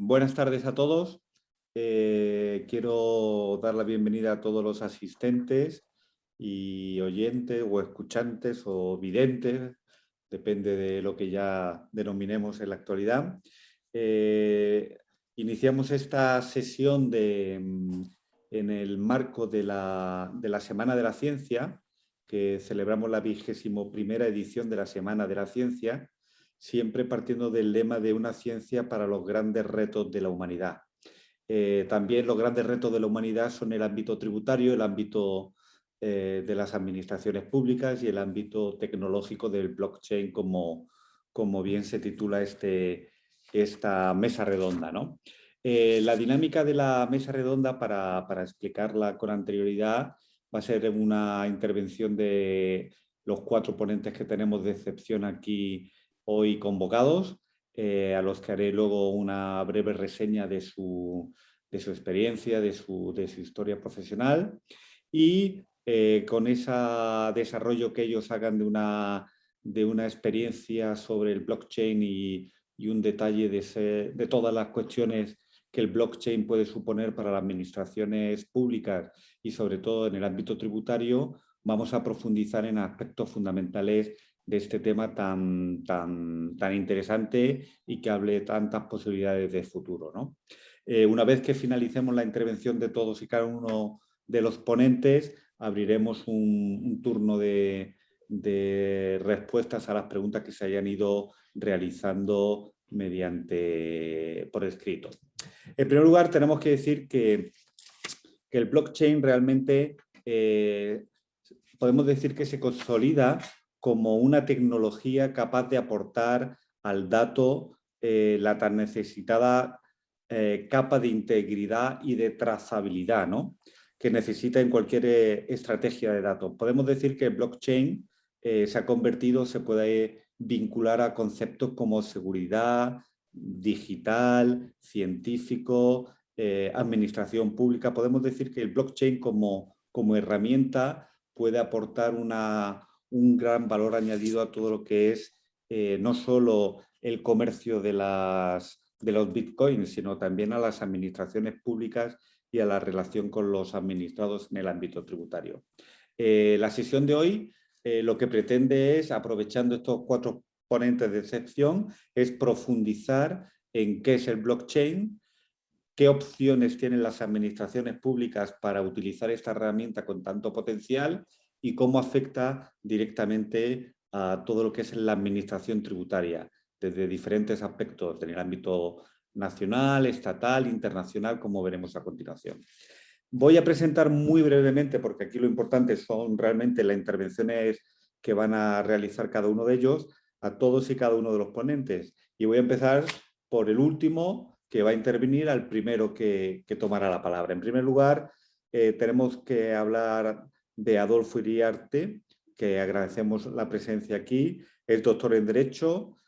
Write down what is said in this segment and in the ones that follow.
Buenas tardes a todos. Quiero dar la bienvenida a todos los asistentes y oyentes o escuchantes o videntes, depende de lo que ya denominemos en la actualidad. Iniciamos esta sesión en el marco de la Semana de la Ciencia, que celebramos la 21ª edición de la Semana de la Ciencia, siempre partiendo del lema de una ciencia para los grandes retos de la humanidad. También los grandes retos de la humanidad son el ámbito tributario, el ámbito de las administraciones públicas y el ámbito tecnológico del blockchain, como bien se titula esta mesa redonda, ¿no? La dinámica de la mesa redonda, para explicarla con anterioridad, va a ser una intervención de los 4 ponentes que tenemos de excepción aquí hoy convocados, a los que haré luego una breve reseña de su experiencia, de su historia profesional, y con ese desarrollo que ellos hagan de una experiencia sobre el blockchain y un detalle de todas las cuestiones que el blockchain puede suponer para las administraciones públicas y sobre todo en el ámbito tributario, vamos a profundizar en aspectos fundamentales de este tema tan interesante y que hable de tantas posibilidades de futuro, ¿no? Una vez que finalicemos la intervención de todos y cada uno de los ponentes, abriremos un turno de respuestas a las preguntas que se hayan ido realizando por escrito. En primer lugar, tenemos que decir que el blockchain realmente podemos decir que se consolida como una tecnología capaz de aportar al dato la tan necesitada capa de integridad y de trazabilidad, ¿no?, que necesita en cualquier estrategia de datos. Podemos decir que el blockchain se puede vincular a conceptos como seguridad, digital, científico, administración pública. Podemos decir que el blockchain como herramienta puede aportar un gran valor añadido a todo lo que es no solo el comercio de los bitcoins, sino también a las administraciones públicas y a la relación con los administrados en el ámbito tributario. La sesión de hoy lo que pretende es, aprovechando estos 4 ponentes de excepción, es profundizar en qué es el blockchain, qué opciones tienen las administraciones públicas para utilizar esta herramienta con tanto potencial y cómo afecta directamente a todo lo que es la administración tributaria, desde diferentes aspectos en el ámbito nacional, estatal, internacional, como veremos a continuación. Voy a presentar muy brevemente, porque aquí lo importante son realmente las intervenciones que van a realizar cada uno de ellos, a todos y cada uno de los ponentes. Y voy a empezar por el último, que va a intervenir al primero que tomará la palabra. En primer lugar, tenemos que hablar de Adolfo Iriarte, que agradecemos la presencia aquí. Es doctor en Derecho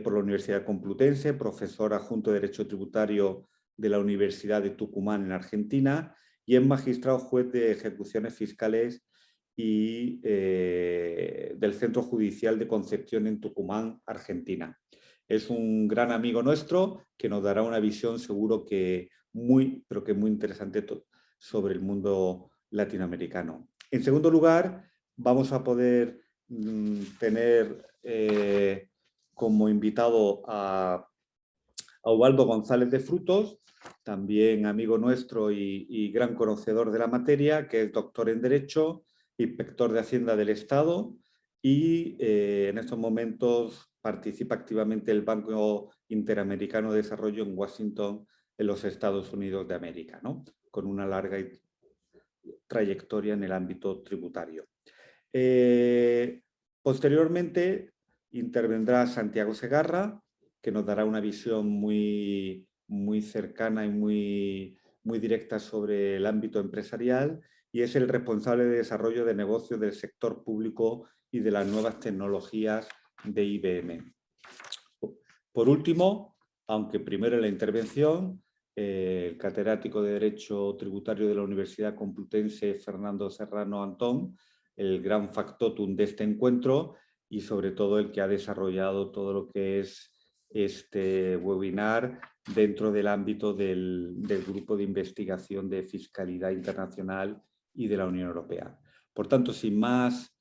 por la Universidad Complutense, profesor adjunto de Derecho Tributario de la Universidad de Tucumán en Argentina y es magistrado juez de ejecuciones fiscales y del Centro Judicial de Concepción en Tucumán, Argentina. Es un gran amigo nuestro que nos dará una visión seguro que muy interesante sobre el mundo latinoamericano. En segundo lugar, vamos a poder tener como invitado a Ubaldo González de Frutos, también amigo nuestro y gran conocedor de la materia, que es doctor en Derecho, inspector de Hacienda del Estado y en estos momentos participa activamente el Banco Interamericano de Desarrollo en Washington, en los Estados Unidos de América, ¿no?, con una larga trayectoria en el ámbito tributario. Posteriormente intervendrá Santiago Segarra, que nos dará una visión muy cercana y muy directa sobre el ámbito empresarial y es el responsable de desarrollo de negocios del sector público y de las nuevas tecnologías de IBM. Por último, aunque primero en la intervención, el catedrático de Derecho Tributario de la Universidad Complutense, Fernando Serrano Antón, el gran factotum de este encuentro y sobre todo el que ha desarrollado todo lo que es este webinar dentro del ámbito del Grupo de Investigación de Fiscalidad Internacional y de la Unión Europea. Por tanto, sin más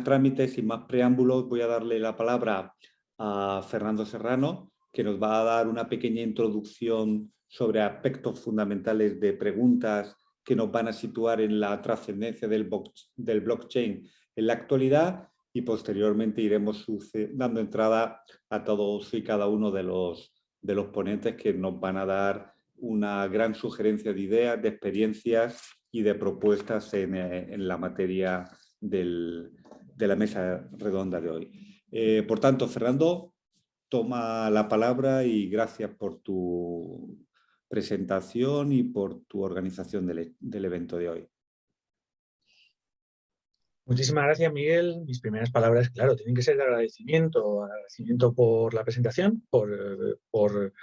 trámites, sin más preámbulos, voy a darle la palabra a Fernando Serrano, que nos va a dar una pequeña introducción sobre aspectos fundamentales de preguntas que nos van a situar en la trascendencia del blockchain en la actualidad, y posteriormente iremos dando entrada a todos y cada uno de los ponentes, que nos van a dar una gran sugerencia de ideas, de experiencias y de propuestas en la materia de la mesa redonda de hoy. Por tanto, Fernando, toma la palabra y gracias por tu presentación y por tu organización del evento de hoy. Muchísimas gracias, Miguel. Mis primeras palabras, claro, tienen que ser de agradecimiento por la presentación, por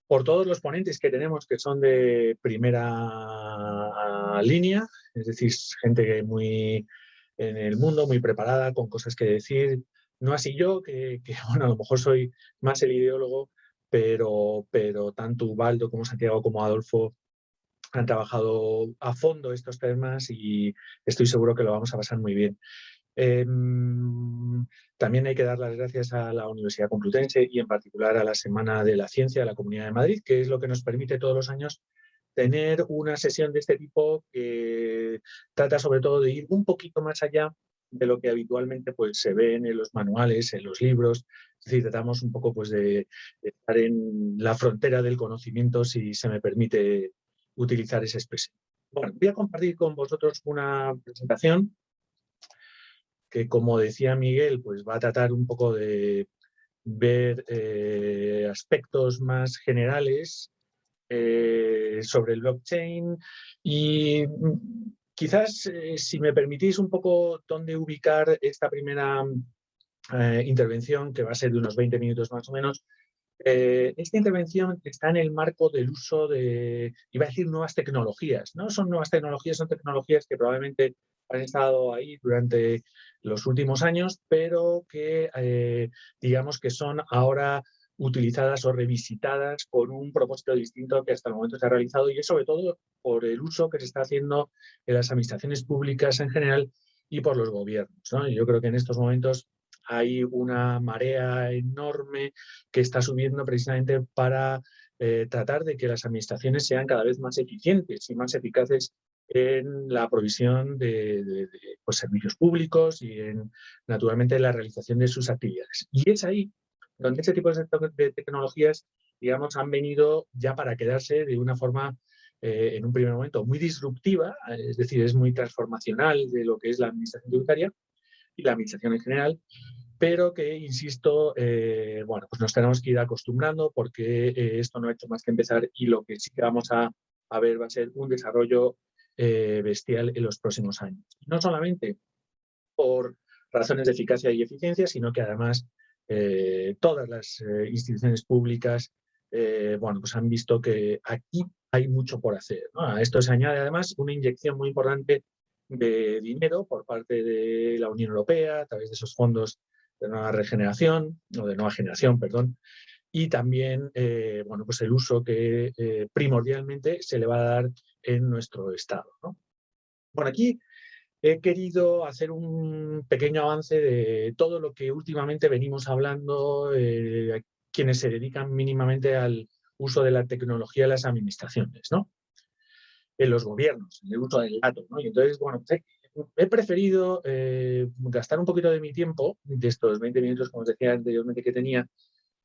todos los ponentes que tenemos, que son de primera línea, es decir, gente muy en el mundo, muy preparada, con cosas que decir. No así yo, que bueno, a lo mejor soy más el ideólogo, pero tanto Ubaldo como Santiago como Adolfo han trabajado a fondo estos temas y estoy seguro que lo vamos a pasar muy bien. También hay que dar las gracias a la Universidad Complutense y en particular a la Semana de la Ciencia de la Comunidad de Madrid, que es lo que nos permite todos los años tener una sesión de este tipo que trata sobre todo de ir un poquito más allá de lo que habitualmente pues, se ve en los manuales, en los libros. Es decir, tratamos un poco pues, de estar en la frontera del conocimiento, si se me permite utilizar esa expresión. Bueno, voy a compartir con vosotros una presentación que, como decía Miguel, pues va a tratar un poco de ver aspectos más generales sobre el blockchain y quizás, si me permitís un poco dónde ubicar esta primera intervención, que va a ser de unos 20 minutos más o menos. Esta intervención está en el marco del uso de, iba a decir, nuevas tecnologías. No son nuevas tecnologías, son tecnologías que probablemente han estado ahí durante los últimos años, pero que digamos que son ahora utilizadas o revisitadas con un propósito distinto que hasta el momento se ha realizado, y es sobre todo por el uso que se está haciendo en las administraciones públicas en general y por los gobiernos, ¿no? Y yo creo que en estos momentos hay una marea enorme que está subiendo precisamente para tratar de que las administraciones sean cada vez más eficientes y más eficaces en la provisión de pues, servicios públicos y naturalmente, la realización de sus actividades. Y es ahí donde ese tipo de tecnologías, digamos, han venido ya para quedarse de una forma, en un primer momento, muy disruptiva, es decir, es muy transformacional de lo que es la administración tributaria y la administración en general, pero que, insisto, bueno, pues nos tenemos que ir acostumbrando, porque esto no ha hecho más que empezar, y lo que sí que vamos a ver va a ser un desarrollo bestial en los próximos años. No solamente por razones de eficacia y eficiencia, sino que además todas las instituciones públicas bueno, pues han visto que aquí hay mucho por hacer, ¿no? A esto se añade además una inyección muy importante de dinero por parte de la Unión Europea a través de esos fondos de nueva regeneración, o de nueva generación, perdón, y también bueno, pues el uso que primordialmente se le va a dar en nuestro Estado, ¿no? Bueno, aquí he querido hacer un pequeño avance de todo lo que últimamente venimos hablando, quienes se dedican mínimamente al uso de la tecnología en las administraciones, ¿no? En los gobiernos, en el uso del dato, ¿no? Y entonces, bueno, he preferido gastar un poquito de mi tiempo, de estos 20 minutos, como os decía anteriormente, que tenía,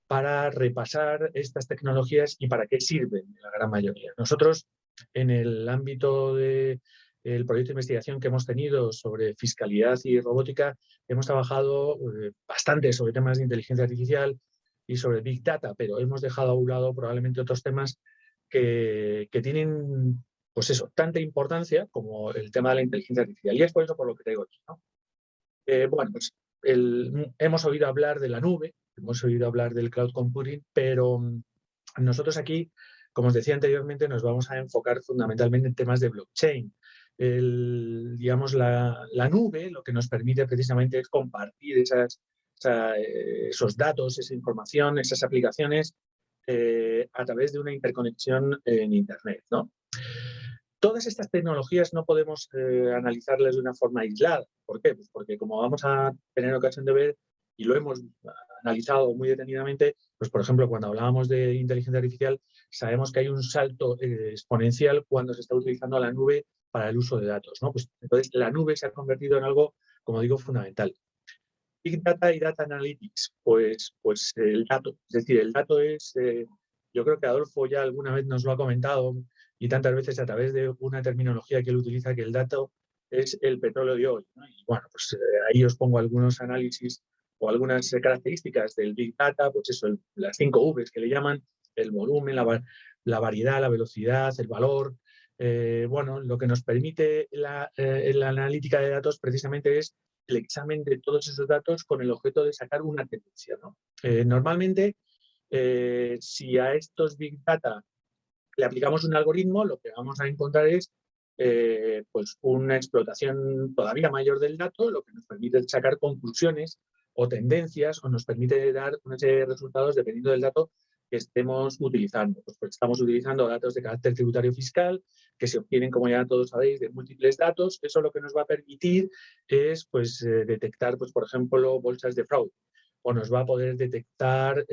para repasar estas tecnologías y para qué sirven, la gran mayoría. Nosotros, en el ámbito del proyecto de investigación que hemos tenido sobre fiscalidad y robótica, hemos trabajado bastante sobre temas de inteligencia artificial y sobre Big Data, pero hemos dejado a un lado probablemente otros temas que tienen, pues eso, tanta importancia como el tema de la inteligencia artificial. Y es por eso por lo que traigo aquí, ¿no? Bueno, pues hemos oído hablar de la nube, hemos oído hablar del cloud computing, pero nosotros aquí, como os decía anteriormente, nos vamos a enfocar fundamentalmente en temas de blockchain. Digamos, la nube lo que nos permite precisamente es compartir esas esos datos, esa información, esas aplicaciones a través de una interconexión en Internet, ¿no? Todas estas tecnologías no podemos analizarlas de una forma aislada. ¿Por qué? Pues porque como vamos a tener ocasión de ver y lo hemos analizado muy detenidamente, pues por ejemplo, cuando hablábamos de inteligencia artificial, sabemos que hay un salto exponencial cuando se está utilizando la nube para el uso de datos, ¿no? Pues entonces la nube se ha convertido en algo, como digo, fundamental. Big Data y Data Analytics, pues el dato. Es decir, el dato es, yo creo que Adolfo ya alguna vez nos lo ha comentado y tantas veces a través de una terminología que él utiliza, que el dato es el petróleo de hoy, ¿no? Y bueno, pues ahí os pongo algunos análisis o algunas características del Big Data, pues eso, las 5 Vs que le llaman, el volumen, la variedad, la velocidad, el valor. Bueno, lo que nos permite la analítica de datos precisamente es el examen de todos esos datos con el objeto de sacar una tendencia, ¿no? Normalmente, si a estos Big Data le aplicamos un algoritmo, lo que vamos a encontrar es pues una explotación todavía mayor del dato, lo que nos permite sacar conclusiones o tendencias, o nos permite dar una serie de resultados dependiendo del dato que estemos utilizando. Pues estamos utilizando datos de carácter tributario fiscal, que se obtienen, como ya todos sabéis, de múltiples datos. Eso lo que nos va a permitir es pues, detectar, pues, por ejemplo, bolsas de fraude, o nos va a poder detectar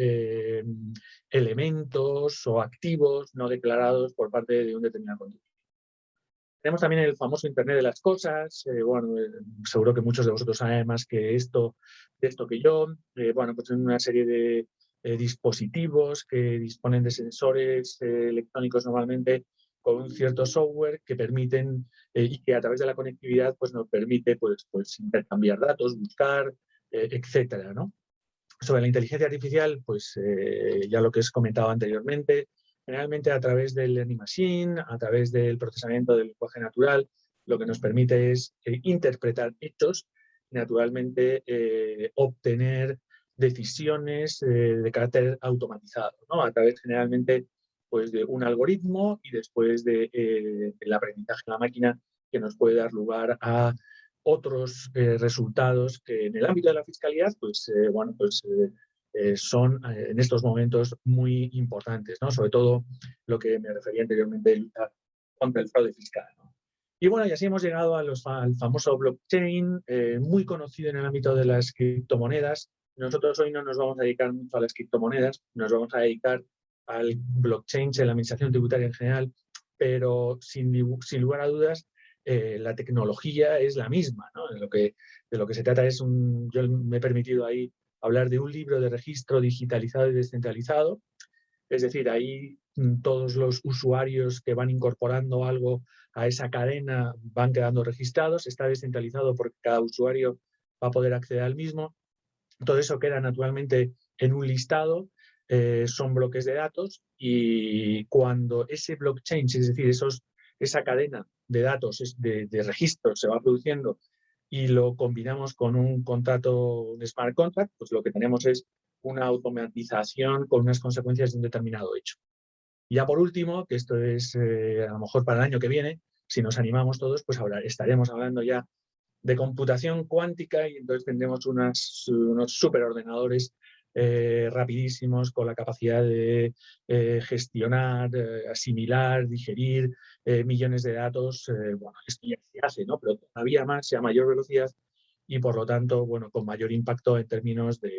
elementos o activos no declarados por parte de un determinado contribuyente. Tenemos también el famoso Internet de las cosas. Bueno, seguro que muchos de vosotros saben más que esto, de esto que yo. Bueno, pues en una serie de dispositivos que disponen de sensores electrónicos normalmente con un cierto software que permiten y que a través de la conectividad pues nos permite pues intercambiar datos, buscar, etcétera, ¿no? Sobre la inteligencia artificial, pues ya lo que os comentado anteriormente, generalmente a través del learning machine, a través del procesamiento del lenguaje natural, lo que nos permite es interpretar hechos y naturalmente obtener decisiones de carácter automatizado, ¿no? A través generalmente pues, de un algoritmo y después del aprendizaje de la máquina que nos puede dar lugar a otros resultados que en el ámbito de la fiscalidad pues, bueno, pues, son en estos momentos muy importantes, ¿no? Sobre todo lo que me refería anteriormente, luchar contra el fraude fiscal, ¿no? Y bueno, y así hemos llegado al famoso blockchain, muy conocido en el ámbito de las criptomonedas. Nosotros hoy no nos vamos a dedicar mucho a las criptomonedas, nos vamos a dedicar al blockchain, a la administración tributaria en general, pero sin lugar a dudas, la tecnología es la misma, ¿no? De lo que se trata es yo me he permitido ahí hablar de un libro de registro digitalizado y descentralizado, es decir, ahí todos los usuarios que van incorporando algo a esa cadena van quedando registrados, está descentralizado porque cada usuario va a poder acceder al mismo. Todo eso queda naturalmente en un listado, son bloques de datos y cuando ese blockchain, es decir, esa cadena de datos, de registros se va produciendo y lo combinamos con un contrato, un smart contract, pues lo que tenemos es una automatización con unas consecuencias de un determinado hecho. Y ya por último, que esto es a lo mejor para el año que viene, si nos animamos todos, pues ahora estaremos hablando ya de computación cuántica y entonces tendremos unos superordenadores rapidísimos con la capacidad de gestionar, asimilar, digerir millones de datos. Bueno, esto ya se hace, ¿no? Pero todavía más y a mayor velocidad y por lo tanto, bueno, con mayor impacto en términos de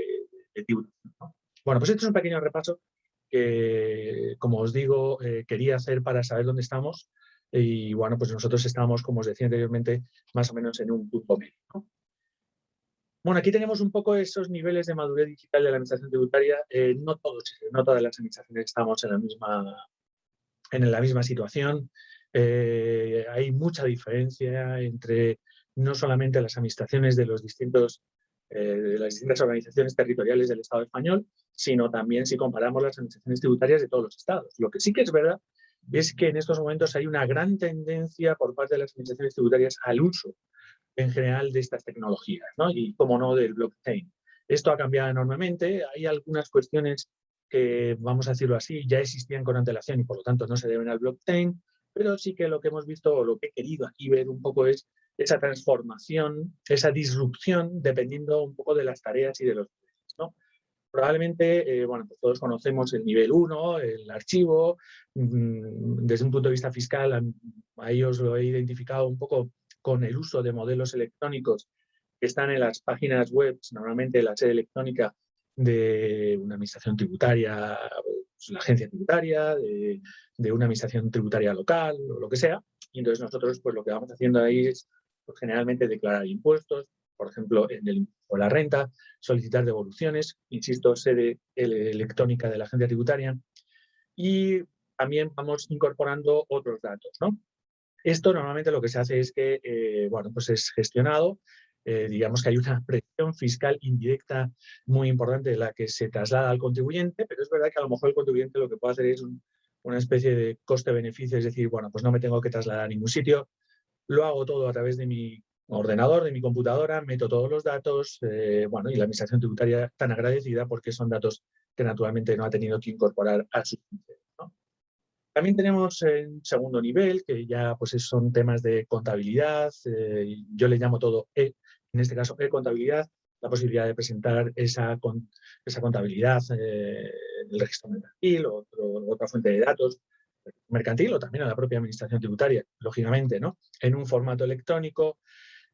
tiempo, ¿no? Bueno, pues este es un pequeño repaso que, como os digo, quería hacer para saber dónde estamos. Y bueno, pues nosotros estamos, como os decía anteriormente, más o menos en un punto medio, ¿no? Bueno, aquí tenemos un poco esos niveles de madurez digital de la administración tributaria. No todas las administraciones estamos en la misma situación. Hay mucha diferencia entre no solamente las administraciones de de las distintas organizaciones territoriales del Estado español, sino también si comparamos las administraciones tributarias de todos los estados. Lo que sí que es verdad es que en estos momentos hay una gran tendencia por parte de las administraciones tributarias al uso en general de estas tecnologías, ¿no? Y, como no, del blockchain. Esto ha cambiado enormemente. Hay algunas cuestiones que, vamos a decirlo así, ya existían con antelación y por lo tanto no se deben al blockchain, pero sí que lo que hemos visto o lo que he querido aquí ver un poco es esa transformación, esa disrupción, dependiendo un poco de las tareas y de los niveles, ¿no? Probablemente, bueno, pues todos conocemos el nivel 1, el archivo. Desde un punto de vista fiscal, ahí os lo he identificado un poco con el uso de modelos electrónicos que están en las páginas web, normalmente la sede electrónica de una administración tributaria, pues, la agencia tributaria, de una administración tributaria local o lo que sea. Y entonces nosotros pues lo que vamos haciendo ahí es pues, generalmente declarar impuestos, por ejemplo, en el impuesto a la renta, solicitar devoluciones, insisto, sede electrónica de la agencia tributaria, y también vamos incorporando otros datos, ¿no? Esto normalmente lo que se hace es que, bueno, pues es gestionado, digamos que hay una presión fiscal indirecta muy importante de la que se traslada al contribuyente, pero es verdad que a lo mejor el contribuyente lo que puede hacer es una especie de coste-beneficio, es decir, bueno, pues no me tengo que trasladar a ningún sitio, lo hago todo a través de mi ordenador, de mi computadora, meto todos los datos, bueno, y la administración tributaria tan agradecida porque son datos que naturalmente no ha tenido que incorporar a su criterio, ¿no? También tenemos en segundo nivel, que ya pues son temas de contabilidad, yo le llamo todo en este caso e-contabilidad, la posibilidad de presentar esa contabilidad en el registro mercantil o otra fuente de datos mercantil o también a la propia administración tributaria, lógicamente, ¿no? En un formato electrónico,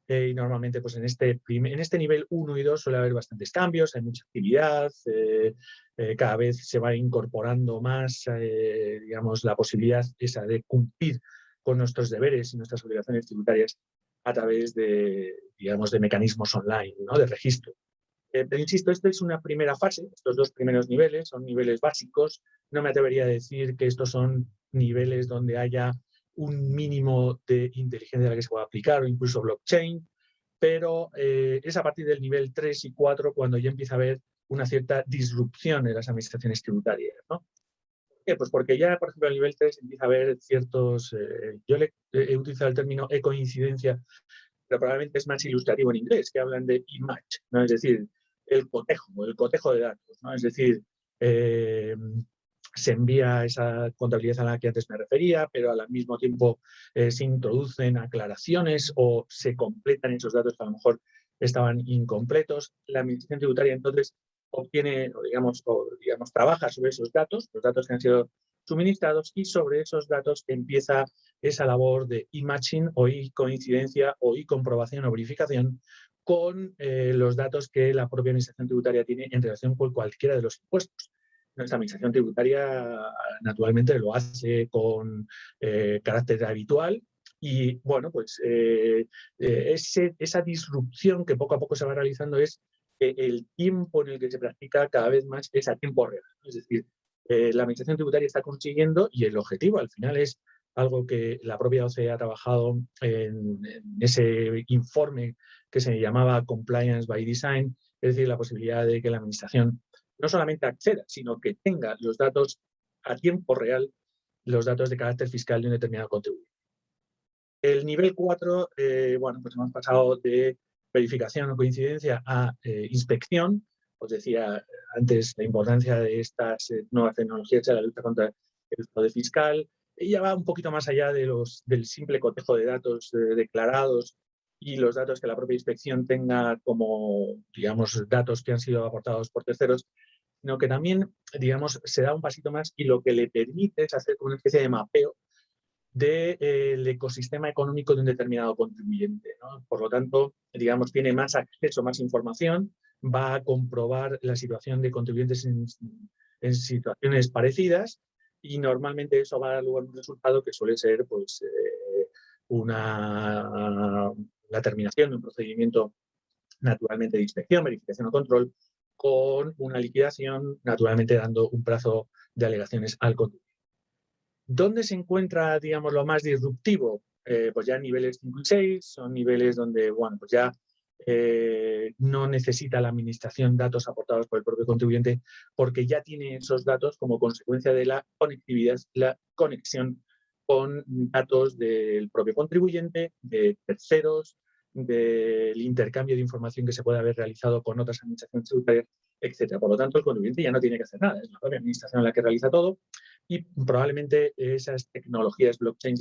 y normalmente pues en este nivel 1 y 2 suele haber bastantes cambios, hay mucha actividad, cada vez se va incorporando más, digamos, la posibilidad esa de cumplir con nuestros deberes y nuestras obligaciones tributarias a través de, digamos, de mecanismos online, ¿no? De registro. Pero insisto, esta es una primera fase, estos dos primeros niveles son niveles básicos, no me atrevería a decir que estos son niveles donde haya un mínimo de inteligencia a la que se pueda aplicar o incluso blockchain, pero es a partir del nivel 3 y 4 cuando ya empieza a haber una cierta disrupción en las administraciones tributarias, ¿no? ¿Por qué? Pues porque ya, por ejemplo, a nivel 3 empieza a haber ciertos, yo he utilizado el término e-coincidencia, pero probablemente es más ilustrativo en inglés, que hablan de e-match, ¿no? Es decir, el cotejo de datos, ¿no? Es decir, eh, se envía esa contabilidad a la que antes me refería, pero al mismo tiempo se introducen aclaraciones o se completan esos datos que a lo mejor estaban incompletos. La administración tributaria entonces obtiene o digamos trabaja sobre esos datos, los datos que han sido suministrados, y sobre esos datos empieza esa labor de e-matching o e-coincidencia o e-comprobación o verificación con los datos que la propia administración tributaria tiene en relación con cualquiera de los impuestos. Nuestra administración tributaria naturalmente lo hace con carácter habitual y, bueno, pues esa disrupción que poco a poco se va realizando es que el tiempo en el que se practica cada vez más es a tiempo real. Es decir, la administración tributaria está consiguiendo, y el objetivo al final es algo que la propia OCDE ha trabajado en ese informe que se llamaba Compliance by Design, es decir, la posibilidad de que la administración no solamente acceda, sino que tenga los datos a tiempo real, los datos de carácter fiscal de un determinado contribuyente. El nivel 4, bueno, pues hemos pasado de verificación o coincidencia a inspección. Os decía antes la importancia de estas nuevas tecnologías en la lucha contra el fraude fiscal. Ella va un poquito más allá del simple cotejo de datos declarados y los datos que la propia inspección tenga como, digamos, datos que han sido aportados por terceros, sino que también, digamos, se da un pasito más y lo que le permite es hacer como una especie de mapeo del ecosistema económico de un determinado contribuyente, ¿no? Por lo tanto, digamos, tiene más acceso, más información, va a comprobar la situación de contribuyentes en situaciones parecidas, y normalmente eso va a dar lugar a un resultado que suele ser pues, la terminación de un procedimiento naturalmente de inspección, verificación o control, con una liquidación, naturalmente dando un plazo de alegaciones al contribuyente. ¿Dónde se encuentra, digamos, lo más disruptivo? Pues ya niveles 5 y 6 son niveles donde, bueno, pues ya no necesita la administración datos aportados por el propio contribuyente, porque ya tiene esos datos como consecuencia de la conectividad, la conexión con datos del propio contribuyente, de terceros, del intercambio de información que se puede haber realizado con otras administraciones tributarias, etcétera. Por lo tanto, el contribuyente ya no tiene que hacer nada, es la propia administración la que realiza todo, y probablemente esas tecnologías blockchain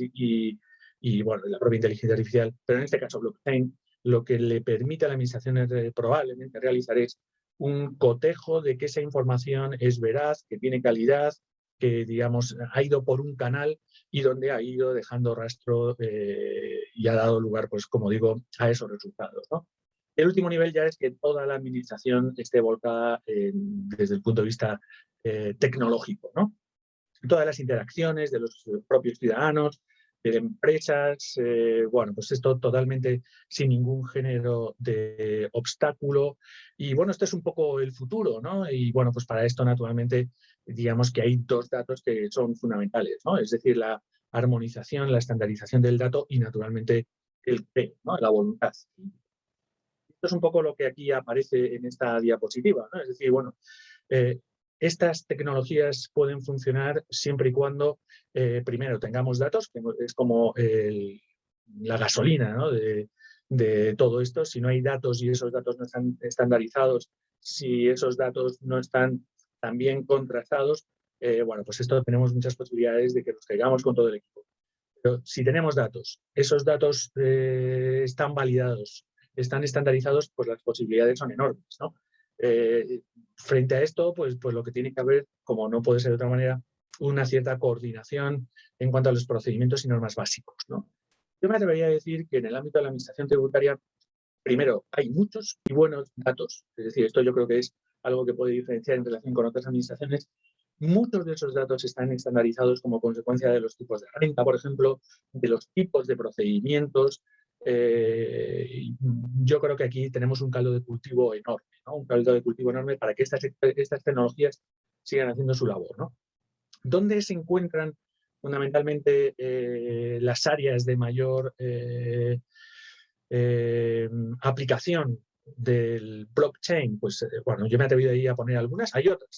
y bueno, la propia inteligencia artificial, pero en este caso blockchain, lo que le permite a la administración probablemente realizar es un cotejo de que esa información es veraz, que tiene calidad, que digamos ha ido por un canal y donde ha ido dejando rastro y ha dado lugar, pues como digo, a esos resultados, ¿no? El último nivel ya es que toda la administración esté volcada desde el punto de vista tecnológico, ¿no? Todas las interacciones de los propios ciudadanos, de empresas, bueno, pues esto totalmente sin ningún género de obstáculo. Y bueno, esto es un poco el futuro, ¿no? Y bueno, pues para esto naturalmente digamos que hay dos datos que son fundamentales, ¿no? Es decir, la armonización, la estandarización del dato y naturalmente el P, ¿no? La voluntad. Esto es un poco lo que aquí aparece en esta diapositiva, ¿no? Es decir, bueno, eh, estas tecnologías pueden funcionar siempre y cuando, primero, tengamos datos, que es como la gasolina, ¿no? de todo esto. Si no hay datos y esos datos no están estandarizados, si esos datos no están también contrastados, bueno, pues esto tenemos muchas posibilidades de que nos caigamos con todo el equipo. Pero si tenemos datos, esos datos están validados, están estandarizados, pues las posibilidades son enormes, ¿no? Frente a esto, pues lo que tiene que haber, como no puede ser de otra manera, una cierta coordinación en cuanto a los procedimientos y normas básicos, ¿no? Yo me atrevería a decir que en el ámbito de la administración tributaria, primero, hay muchos y buenos datos. Es decir, esto yo creo que es algo que puede diferenciar en relación con otras administraciones. Muchos de esos datos están estandarizados como consecuencia de los tipos de renta, por ejemplo, de los tipos de procedimientos. Yo creo que aquí tenemos un caldo de cultivo enorme, ¿no? Un caldo de cultivo enorme para que estas tecnologías sigan haciendo su labor, ¿no? ¿Dónde se encuentran fundamentalmente las áreas de mayor aplicación del blockchain? Pues bueno, yo me he atrevido ahí a poner algunas, hay otras,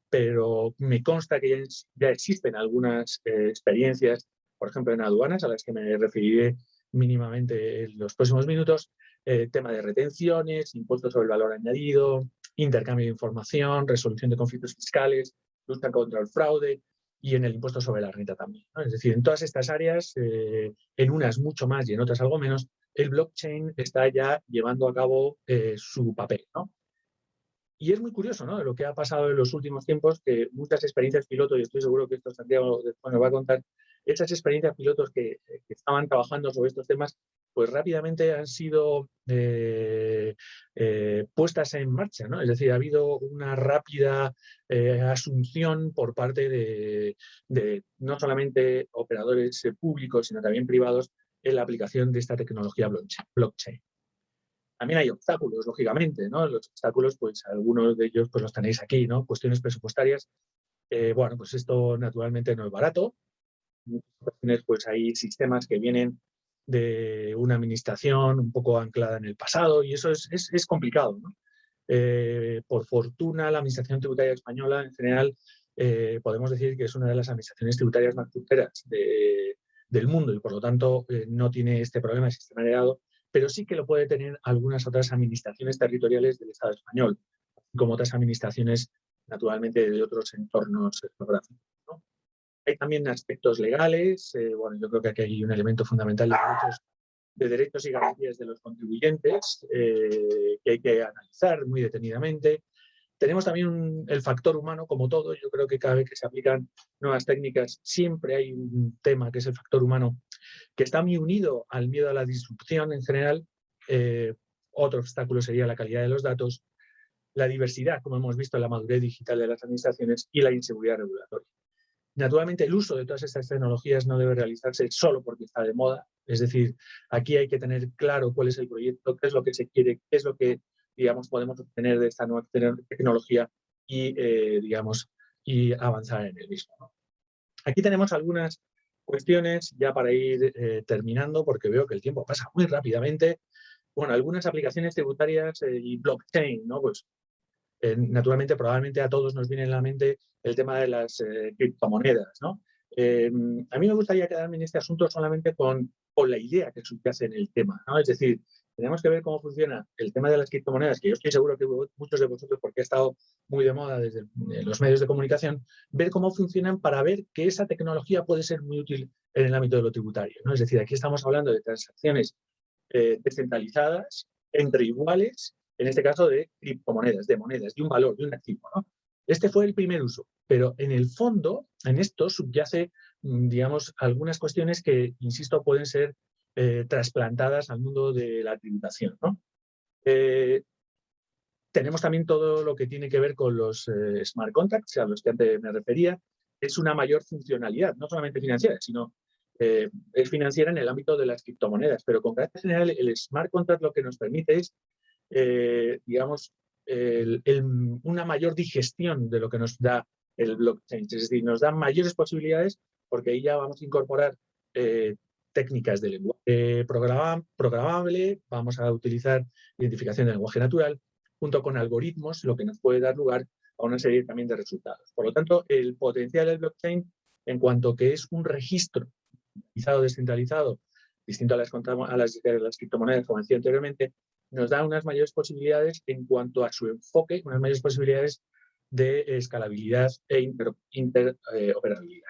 pero me consta que ya existen algunas experiencias, por ejemplo, en aduanas, a las que me referiré mínimamente en los próximos minutos, tema de retenciones, impuestos sobre el valor añadido, intercambio de información, resolución de conflictos fiscales, lucha contra el fraude y en el impuesto sobre la renta también, ¿no? Es decir, en todas estas áreas, en unas mucho más y en otras algo menos, el blockchain está ya llevando a cabo su papel, ¿no? Y es muy curioso, ¿no? Lo que ha pasado en los últimos tiempos, que muchas experiencias piloto, y estoy seguro que esto Santiago después nos va a contar, esas experiencias pilotos que estaban trabajando sobre estos temas, pues rápidamente han sido puestas en marcha, ¿no? Es decir, ha habido una rápida asunción por parte de no solamente operadores públicos, sino también privados, en la aplicación de esta tecnología blockchain. También hay obstáculos, lógicamente, ¿no? Los obstáculos, pues algunos de ellos pues los tenéis aquí, ¿no? Cuestiones presupuestarias. Bueno, pues esto naturalmente no es barato. En muchas ocasiones, pues hay sistemas que vienen de una administración un poco anclada en el pasado y eso es complicado, ¿no? Por fortuna, la administración tributaria española, en general, podemos decir que es una de las administraciones tributarias más punteras del mundo y, por lo tanto, no tiene este problema de sistema heredado, pero sí que lo puede tener algunas otras administraciones territoriales del Estado español, como otras administraciones, naturalmente, de otros entornos geográficos, ¿no? Hay también aspectos legales. Bueno, yo creo que aquí hay un elemento fundamental de derechos y garantías de los contribuyentes que hay que analizar muy detenidamente. Tenemos también el factor humano, como todo. Yo creo que cada vez que se aplican nuevas técnicas siempre hay un tema que es el factor humano, que está muy unido al miedo a la disrupción en general. Otro obstáculo sería la calidad de los datos, la diversidad, como hemos visto, en la madurez digital de las administraciones y la inseguridad regulatoria. Naturalmente, el uso de todas estas tecnologías no debe realizarse solo porque está de moda. Es decir, aquí hay que tener claro cuál es el proyecto, qué es lo que se quiere, qué es lo que, digamos, podemos obtener de esta nueva tecnología y, digamos, y avanzar en el mismo, ¿no? Aquí tenemos algunas cuestiones ya para ir terminando, porque veo que el tiempo pasa muy rápidamente. Bueno, algunas aplicaciones tributarias y blockchain, ¿no? Pues naturalmente, probablemente a todos nos viene en la mente el tema de las criptomonedas, ¿no? A mí me gustaría quedarme en este asunto solamente con la idea que subyace en el tema, ¿no? Es decir, tenemos que ver cómo funciona el tema de las criptomonedas, que yo estoy seguro que muchos de vosotros, porque he estado muy de moda desde los medios de comunicación, ver cómo funcionan para ver que esa tecnología puede ser muy útil en el ámbito de lo tributario, ¿no? Es decir, aquí estamos hablando de transacciones descentralizadas, entre iguales, en este caso de criptomonedas, de monedas, de un valor, de un activo, ¿no? Este fue el primer uso, pero en el fondo, en esto subyace, digamos, algunas cuestiones que, insisto, pueden ser trasplantadas al mundo de la tributación, ¿no? Tenemos también todo lo que tiene que ver con los smart contracts, a los que antes me refería. Es una mayor funcionalidad, no solamente financiera, sino es financiera en el ámbito de las criptomonedas, pero con carácter general el smart contract lo que nos permite es, digamos, una mayor digestión de lo que nos da el blockchain. Es decir, nos da mayores posibilidades porque ahí ya vamos a incorporar técnicas de lenguaje programable, vamos a utilizar identificación de lenguaje natural, junto con algoritmos, lo que nos puede dar lugar a una serie también de resultados. Por lo tanto, el potencial del blockchain, en cuanto que es un registro descentralizado, distinto a las criptomonedas, como decía anteriormente, nos da unas mayores posibilidades en cuanto a su enfoque, unas mayores posibilidades de escalabilidad e interoperabilidad.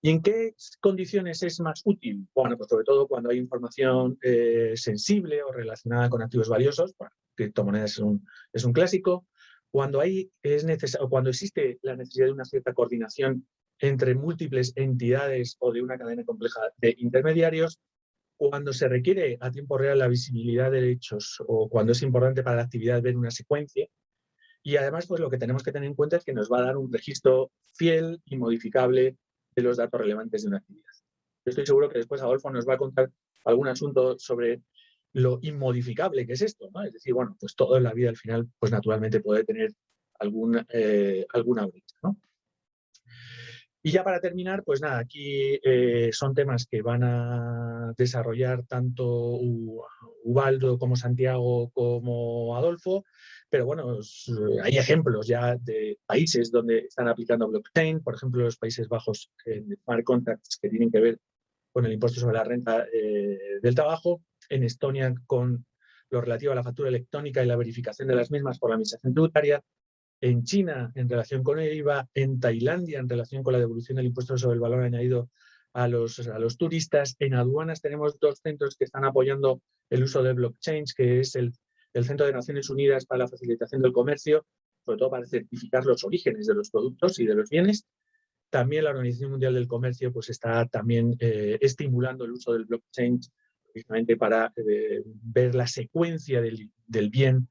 ¿Y en qué condiciones es más útil? Bueno, pues sobre todo cuando hay información sensible o relacionada con activos valiosos. Bueno, criptomonedas es un clásico. Cuando existe la necesidad de una cierta coordinación entre múltiples entidades o de una cadena compleja de intermediarios, cuando se requiere a tiempo real la visibilidad de hechos o cuando es importante para la actividad ver una secuencia. Y además, pues lo que tenemos que tener en cuenta es que nos va a dar un registro fiel y modificable de los datos relevantes de una actividad. Yo estoy seguro que después Adolfo nos va a contar algún asunto sobre lo inmodificable que es esto, ¿no? Es decir, bueno, pues todo en la vida al final, pues naturalmente puede tener alguna brecha, ¿no? Y ya para terminar, pues nada, aquí son temas que van a desarrollar tanto Ubaldo como Santiago como Adolfo, pero bueno, hay ejemplos ya de países donde están aplicando blockchain, por ejemplo, los Países Bajos en smart contracts que tienen que ver con el impuesto sobre la renta del trabajo, en Estonia con lo relativo a la factura electrónica y la verificación de las mismas por la administración tributaria, en China en relación con el IVA, en Tailandia en relación con la devolución del impuesto sobre el valor añadido a los turistas. En aduanas tenemos dos centros que están apoyando el uso de blockchain, que es el Centro de Naciones Unidas para la Facilitación del Comercio, sobre todo para certificar los orígenes de los productos y de los bienes. También la Organización Mundial del Comercio pues, está también estimulando el uso del blockchain precisamente para ver la secuencia del bien,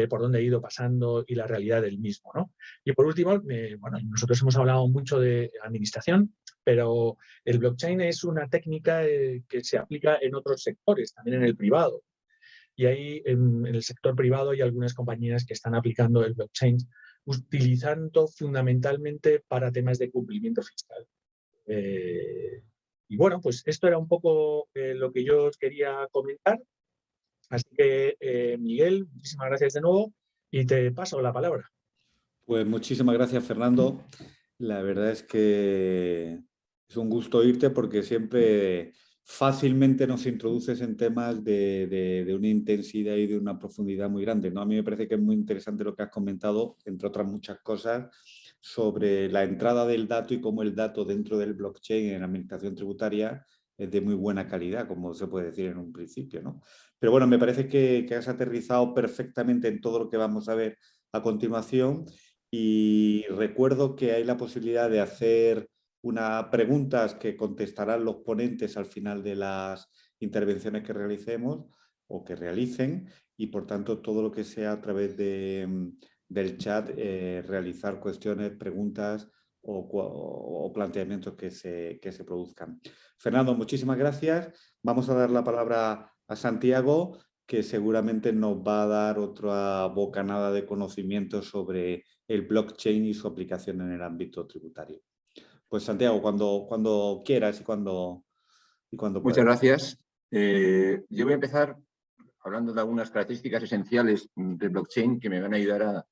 por dónde ha ido pasando y la realidad del mismo, ¿no? Y por último, bueno, nosotros hemos hablado mucho de administración, pero el blockchain es una técnica que se aplica en otros sectores, también en el privado. Y ahí en el sector privado hay algunas compañías que están aplicando el blockchain utilizando fundamentalmente para temas de cumplimiento fiscal. Y bueno, pues esto era un poco lo que yo os quería comentar. Así que, Miguel, muchísimas gracias de nuevo y te paso la palabra. Pues muchísimas gracias, Fernando. La verdad es que es un gusto oírte porque siempre fácilmente nos introduces en temas de una intensidad y de una profundidad muy grande, ¿no? A mí me parece que es muy interesante lo que has comentado, entre otras muchas cosas, sobre la entrada del dato y cómo el dato dentro del blockchain en la administración tributaria es de muy buena calidad, como se puede decir en un principio, ¿no? Pero bueno, me parece que has aterrizado perfectamente en todo lo que vamos a ver a continuación. Y recuerdo que hay la posibilidad de hacer unas preguntas que contestarán los ponentes al final de las intervenciones que realicemos o que realicen, y por tanto todo lo que sea a través del chat, realizar cuestiones, preguntas o planteamientos que se produzcan. Fernando, muchísimas gracias. Vamos a dar la palabra a Santiago, que seguramente nos va a dar otra bocanada de conocimiento sobre el blockchain y su aplicación en el ámbito tributario. Pues Santiago, cuando quieras y cuando Muchas puedas. gracias. Yo voy a empezar hablando de algunas características esenciales del blockchain que me van a ayudar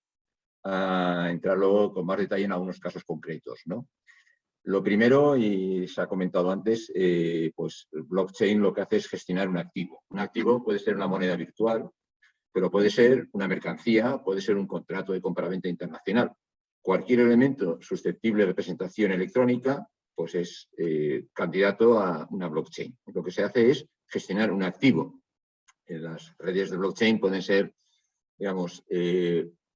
a entrar luego con más detalle en algunos casos concretos, ¿no? Lo primero, y se ha comentado antes, pues el blockchain lo que hace es gestionar un activo. Un activo puede ser una moneda virtual, pero puede ser una mercancía, puede ser un contrato de compraventa internacional. Cualquier elemento susceptible de representación electrónica pues es candidato a una blockchain. Lo que se hace es gestionar un activo. Las redes de blockchain pueden ser, digamos,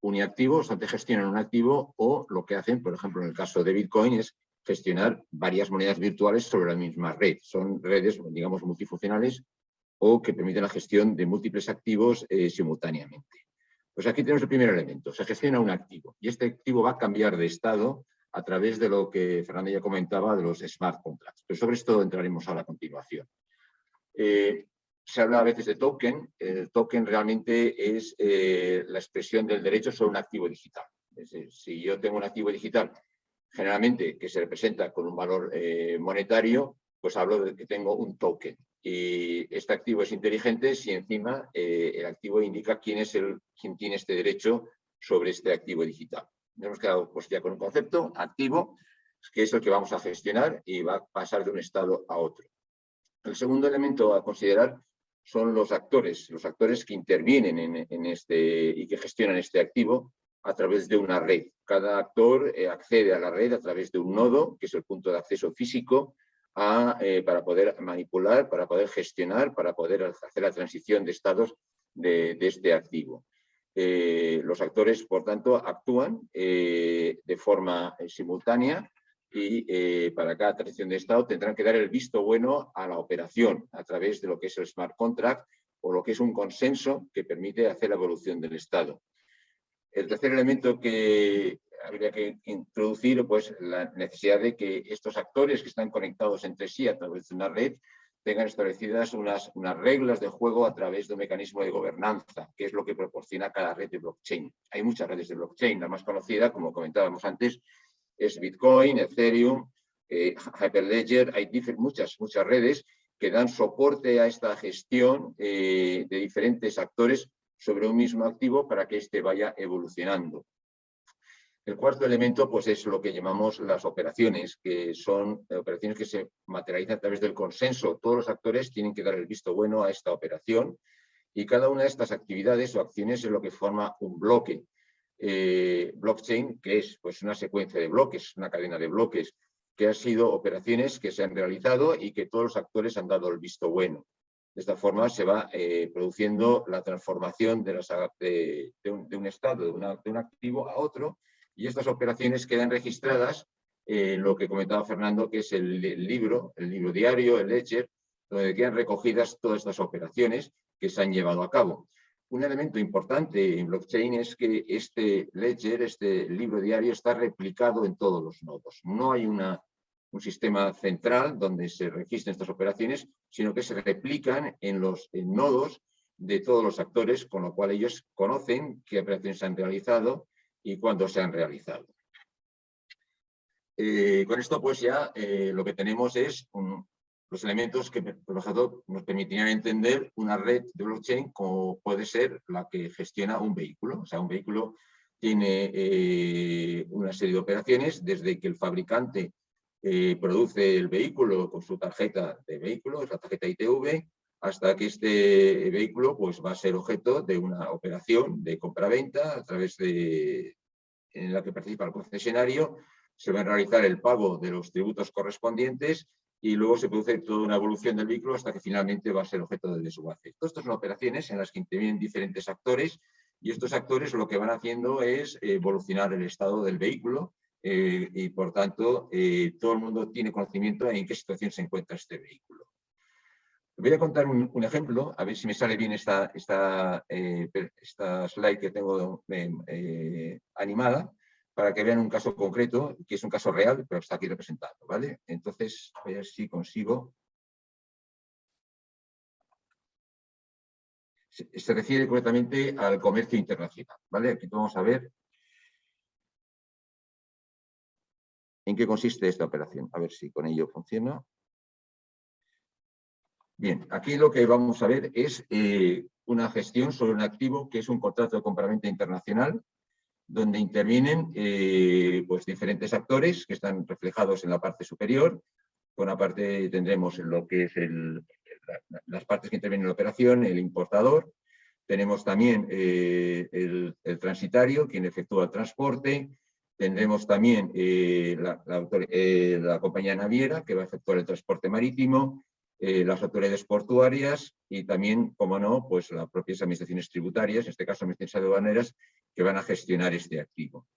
uniactivos, antes gestionan un activo, o lo que hacen, por ejemplo, en el caso de Bitcoin, es gestionar varias monedas virtuales sobre la misma red. Son redes, digamos, multifuncionales o que permiten la gestión de múltiples activos simultáneamente. Pues aquí tenemos el primer elemento, se gestiona un activo y este activo va a cambiar de estado a través de lo que Fernando ya comentaba de los smart contracts. Pero sobre esto entraremos ahora a continuación. Se habla a veces de token. El token realmente es la expresión del derecho sobre un activo digital. Es decir, si yo tengo un activo digital, generalmente que se representa con un valor monetario, pues hablo de que tengo un token. Y este activo es inteligente si encima el activo indica quién tiene este derecho sobre este activo digital. Nos hemos quedado pues, ya con un concepto, activo, que es el que vamos a gestionar y va a pasar de un estado a otro. El segundo elemento a considerar son los actores que intervienen en este y que gestionan este activo a través de una red. Cada actor accede a la red a través de un nodo, que es el punto de acceso físico, para poder manipular, para poder gestionar, para poder hacer la transición de estados de este activo. Los actores, por tanto, actúan de forma simultánea y para cada transición de estado tendrán que dar el visto bueno a la operación a través de lo que es el smart contract o lo que es un consenso que permite hacer la evolución del estado. El tercer elemento que habría que introducir, pues la necesidad de que estos actores que están conectados entre sí a través de una red tengan establecidas unas reglas de juego a través de un mecanismo de gobernanza, que es lo que proporciona cada red de blockchain. Hay muchas redes de blockchain, la más conocida, como comentábamos antes, es Bitcoin, Ethereum, Hyperledger. Hay muchas redes que dan soporte a esta gestión de diferentes actores sobre un mismo activo para que éste vaya evolucionando. El cuarto elemento pues, es lo que llamamos las operaciones, que son operaciones que se materializan a través del consenso. Todos los actores tienen que dar el visto bueno a esta operación y cada una de estas actividades o acciones es lo que forma un bloque. Blockchain, que es pues, una secuencia de bloques, una cadena de bloques, que han sido operaciones que se han realizado y que todos los actores han dado el visto bueno. De esta forma se va produciendo la transformación de un estado, de un activo a otro, y estas operaciones quedan registradas en lo que comentaba Fernando, que es el libro diario, el ledger, donde quedan recogidas todas estas operaciones que se han llevado a cabo. Un elemento importante en blockchain es que este ledger, este libro diario, está replicado en todos los nodos. No hay un sistema central donde se registren estas operaciones, sino que se replican en los nodos de todos los actores, con lo cual ellos conocen qué operaciones se han realizado y cuándo se han realizado. Con esto, pues ya lo que tenemos es los elementos que, por ejemplo, nos permitirían entender una red de blockchain como puede ser la que gestiona un vehículo. O sea, un vehículo tiene una serie de operaciones desde que el fabricante produce el vehículo con su tarjeta de vehículo, la tarjeta ITV, hasta que este vehículo pues, va a ser objeto de una operación de compra-venta a través en la que participa el concesionario. Se va a realizar el pago de los tributos correspondientes y luego se produce toda una evolución del vehículo hasta que finalmente va a ser objeto del desenlace. Todas estas son operaciones en las que intervienen diferentes actores y estos actores lo que van haciendo es evolucionar el estado del vehículo y, por tanto, todo el mundo tiene conocimiento en qué situación se encuentra este vehículo. Voy a contar un ejemplo, a ver si me sale bien esta slide que tengo animada, para que vean un caso concreto, que es un caso real, pero está aquí representado, ¿vale? Entonces, voy a ver si consigo. Se refiere concretamente al comercio internacional, ¿vale? Aquí vamos a ver en qué consiste esta operación. A ver si con ello funciona. Bien, aquí lo que vamos a ver es una gestión sobre un activo que es un contrato de compraventa internacional, donde intervienen pues diferentes actores que están reflejados en la parte superior. Por una parte tendremos lo que es las partes que intervienen en la operación, el importador, Tenemos también el transitario, quien efectúa el transporte. Tendremos también la compañía naviera, que va a efectuar el transporte marítimo, las autoridades portuarias y también, como no, pues las propias administraciones tributarias, en este caso administraciones aduaneras, que van a gestionar este activo.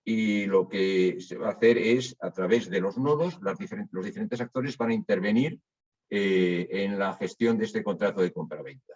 Y lo que se va a hacer es, a través de los nodos, los diferentes actores van a intervenir en la gestión de este contrato de compraventa.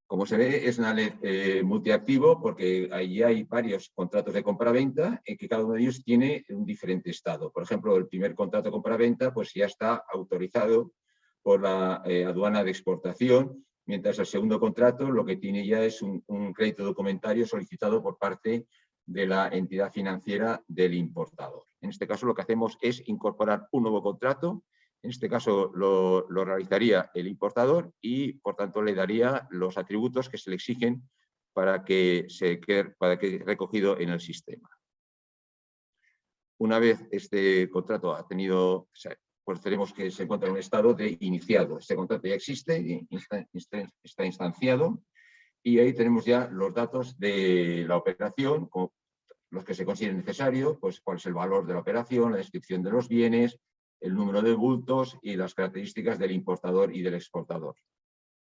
Como se ve, es una ley multiactivo porque ahí hay varios contratos de compraventa en que cada uno de ellos tiene un diferente estado. Por ejemplo, el primer contrato de compraventa pues ya está autorizado por la aduana de exportación, mientras el segundo contrato lo que tiene ya es un crédito documentario solicitado por parte de la entidad financiera del importador. En este caso lo que hacemos es incorporar un nuevo contrato. En este caso lo realizaría el importador y, por tanto, le daría los atributos que se le exigen para que quede recogido en el sistema. Una vez este contrato ha tenido, pues tenemos que se encuentra en un estado de iniciado. Este contrato ya existe, está instanciado y ahí tenemos ya los datos de la operación, los que se consideren necesarios, pues cuál es el valor de la operación, la descripción de los bienes, el número de bultos y las características del importador y del exportador.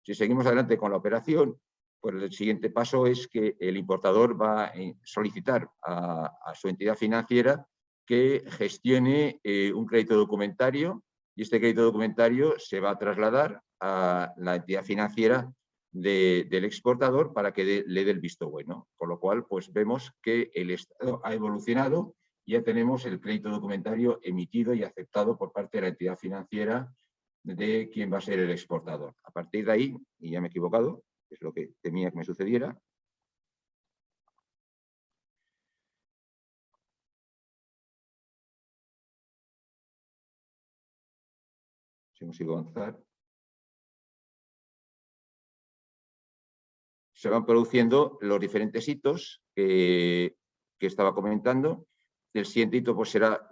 Si seguimos adelante con la operación, pues el siguiente paso es que el importador va a solicitar a su entidad financiera que gestione un crédito documentario y este crédito documentario se va a trasladar a la entidad financiera del exportador para que le dé el visto bueno. Con lo cual, pues vemos que el Estado ha evolucionado. Ya tenemos el crédito documentario emitido y aceptado por parte de la entidad financiera de quién va a ser el exportador. A partir de ahí, y ya me he equivocado, es lo que temía que me sucediera. Si consigo avanzar. Se van produciendo los diferentes hitos que estaba comentando. El siguiente hito pues, será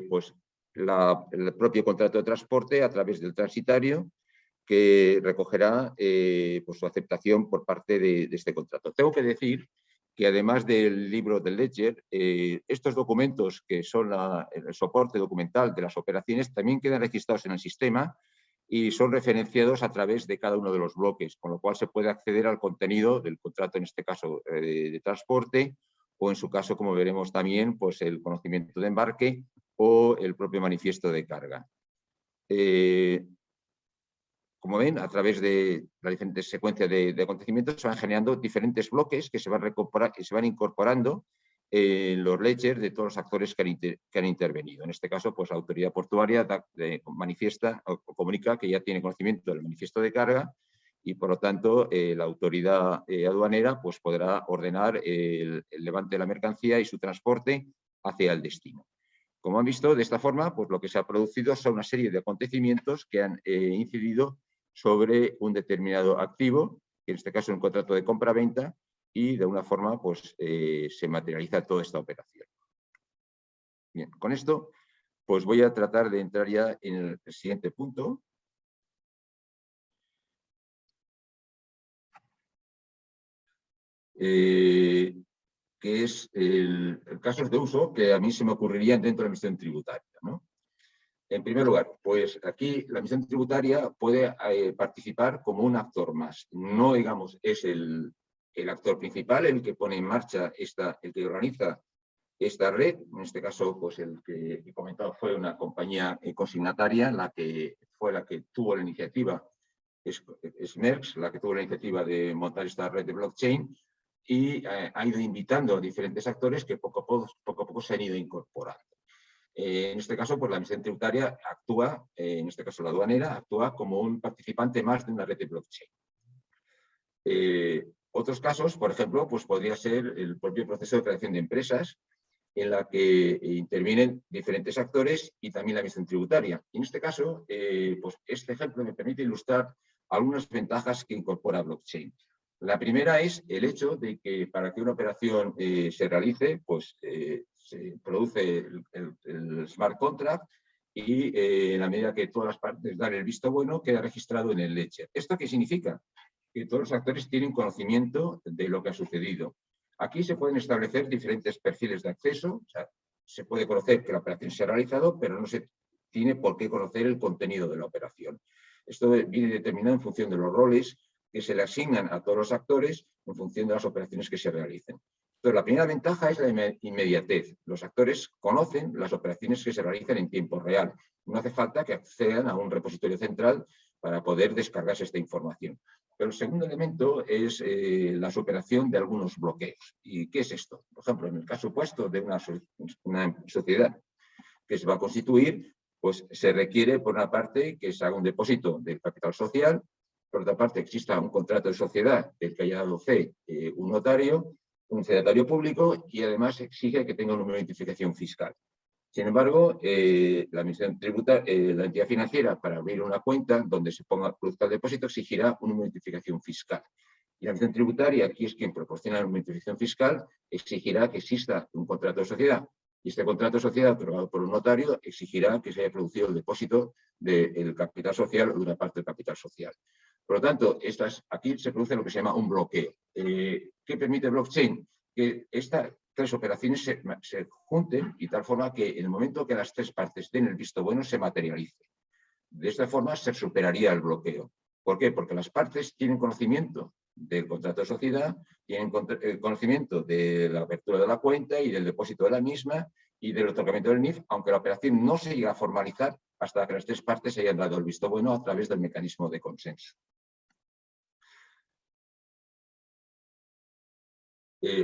pues, el propio contrato de transporte a través del transitario que recogerá pues, su aceptación por parte de este contrato. Tengo que decir que además del libro del Ledger, estos documentos que son el soporte documental de las operaciones también quedan registrados en el sistema y son referenciados a través de cada uno de los bloques, con lo cual se puede acceder al contenido del contrato, en este caso de transporte, o en su caso, como veremos también, pues el conocimiento de embarque o el propio manifiesto de carga. Como ven, a través de las diferentes secuencias de acontecimientos se van generando diferentes bloques que se van incorporando en los ledgers de todos los actores que han intervenido. En este caso, pues la autoridad portuaria manifiesta o comunica que ya tiene conocimiento del manifiesto de carga y, por lo tanto, la autoridad aduanera pues, podrá ordenar el levante de la mercancía y su transporte hacia el destino. Como han visto, de esta forma, pues lo que se ha producido son una serie de acontecimientos que han incidido sobre un determinado activo, que en este caso es un contrato de compra-venta, y de una forma pues, se materializa toda esta operación. Bien, con esto pues voy a tratar de entrar ya en el siguiente punto. Que es el casos de uso que a mí se me ocurrirían dentro de la administración tributaria, ¿no? En primer lugar, pues aquí la administración tributaria puede participar como un actor más. No, digamos, es el actor principal, el que pone en marcha, el que organiza esta red. En este caso, pues el que he comentado fue una compañía consignataria, la que tuvo la iniciativa, es Merx, la que tuvo la iniciativa de montar esta red de blockchain y ha ido invitando a diferentes actores que poco a poco se han ido incorporando. En este caso, pues la administración tributaria actúa, en este caso la aduanera, actúa como un participante más de una red de blockchain. Otros casos, por ejemplo, pues podría ser el propio proceso de creación de empresas en la que intervienen diferentes actores y también la administración tributaria. Y en este caso, pues este ejemplo me permite ilustrar algunas ventajas que incorpora blockchain. La primera es el hecho de que para que una operación se realice, pues se produce el smart contract y en la medida que todas las partes dan el visto bueno, queda registrado en el ledger. ¿Esto qué significa? que todos los actores tienen conocimiento de lo que ha sucedido. Aquí se pueden establecer diferentes perfiles de acceso. O sea, se puede conocer que la operación se ha realizado, pero no se tiene por qué conocer el contenido de la operación. Esto viene determinado en función de los roles que se le asignan a todos los actores en función de las operaciones que se realicen. Entonces, la primera ventaja es la inmediatez. Los actores conocen las operaciones que se realizan en tiempo real. No hace falta que accedan a un repositorio central para poder descargarse esta información. Pero el segundo elemento es la superación de algunos bloqueos. ¿Y qué es esto? Por ejemplo, en el caso opuesto de una sociedad que se va a constituir, pues se requiere, por una parte, que se haga un depósito del capital social, por otra parte, exista un contrato de sociedad del que haya dado fe un notario, un cedatario público y además exige que tenga un número de identificación fiscal. Sin embargo, la administración tributaria, la entidad financiera, para abrir una cuenta donde se produzca el depósito, exigirá un número de identificación fiscal. Y la administración tributaria, aquí es quien proporciona la número de identificación fiscal, exigirá que exista un contrato de sociedad. Y este contrato de sociedad, aprobado por un notario, exigirá que se haya producido el depósito del capital social o de una parte del capital social. Por lo tanto, aquí se produce lo que se llama un bloqueo. ¿Qué permite blockchain? Que estas tres operaciones se junten y tal forma que en el momento que las tres partes den el visto bueno se materialice. De esta forma se superaría el bloqueo. ¿Por qué? Porque las partes tienen conocimiento del contrato de sociedad, tienen conocimiento de la apertura de la cuenta y del depósito de la misma y del otorgamiento del NIF, aunque la operación no se llega a formalizar hasta que las tres partes hayan dado el visto bueno a través del mecanismo de consenso.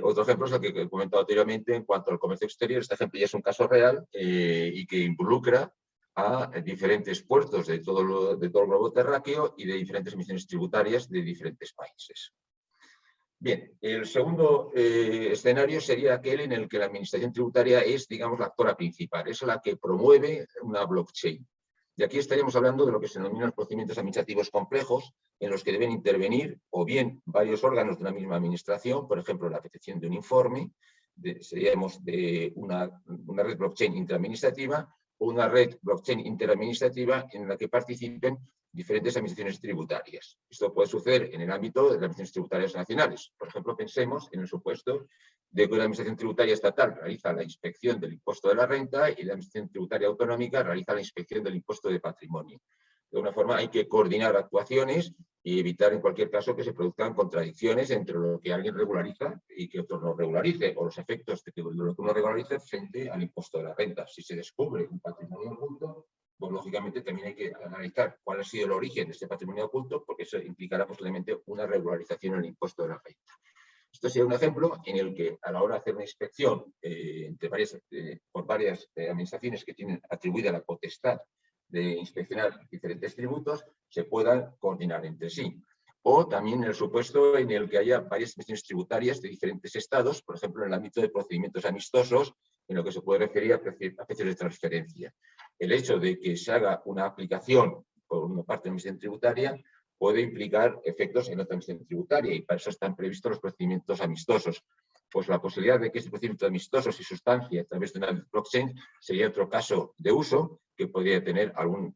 Otro ejemplo es el que he comentado anteriormente en cuanto al comercio exterior. Este ejemplo ya es un caso real y que involucra a diferentes puertos de todo el globo terráqueo y de diferentes emisiones tributarias de diferentes países. Bien, el segundo escenario sería aquel en el que la administración tributaria es, digamos, la actora principal, es la que promueve una blockchain. Y aquí estaríamos hablando de lo que se denominan los procedimientos administrativos complejos, en los que deben intervenir o bien varios órganos de una misma administración, por ejemplo, la petición de un informe, seríamos de una red blockchain interadministrativa o una red blockchain interadministrativa en la que participen diferentes administraciones tributarias. Esto puede suceder en el ámbito de las administraciones tributarias nacionales. Por ejemplo, pensemos en el supuesto de que una administración tributaria estatal realiza la inspección del impuesto de la renta y la administración tributaria autonómica realiza la inspección del impuesto de patrimonio. De alguna forma hay que coordinar actuaciones y evitar en cualquier caso que se produzcan contradicciones entre lo que alguien regulariza y que otro no regularice, o los efectos de lo que uno regularice frente al impuesto de la renta. Si se descubre un patrimonio oculto, pues lógicamente también hay que analizar cuál ha sido el origen de este patrimonio oculto, porque eso implicará posiblemente una regularización en el impuesto de la renta. Esto sería un ejemplo en el que a la hora de hacer una inspección por varias administraciones que tienen atribuida la potestad de inspeccionar diferentes tributos, se puedan coordinar entre sí. O también en el supuesto en el que haya varias administraciones tributarias de diferentes estados, por ejemplo, en el ámbito de procedimientos amistosos, en lo que se puede referir a precios de transferencia. El hecho de que se haga una aplicación por una parte de la administración tributaria puede implicar efectos en otra administración tributaria y para eso están previstos los procedimientos amistosos. Pues la posibilidad de que este procedimiento amistoso se sustancie a través de una blockchain sería otro caso de uso que podría tener algún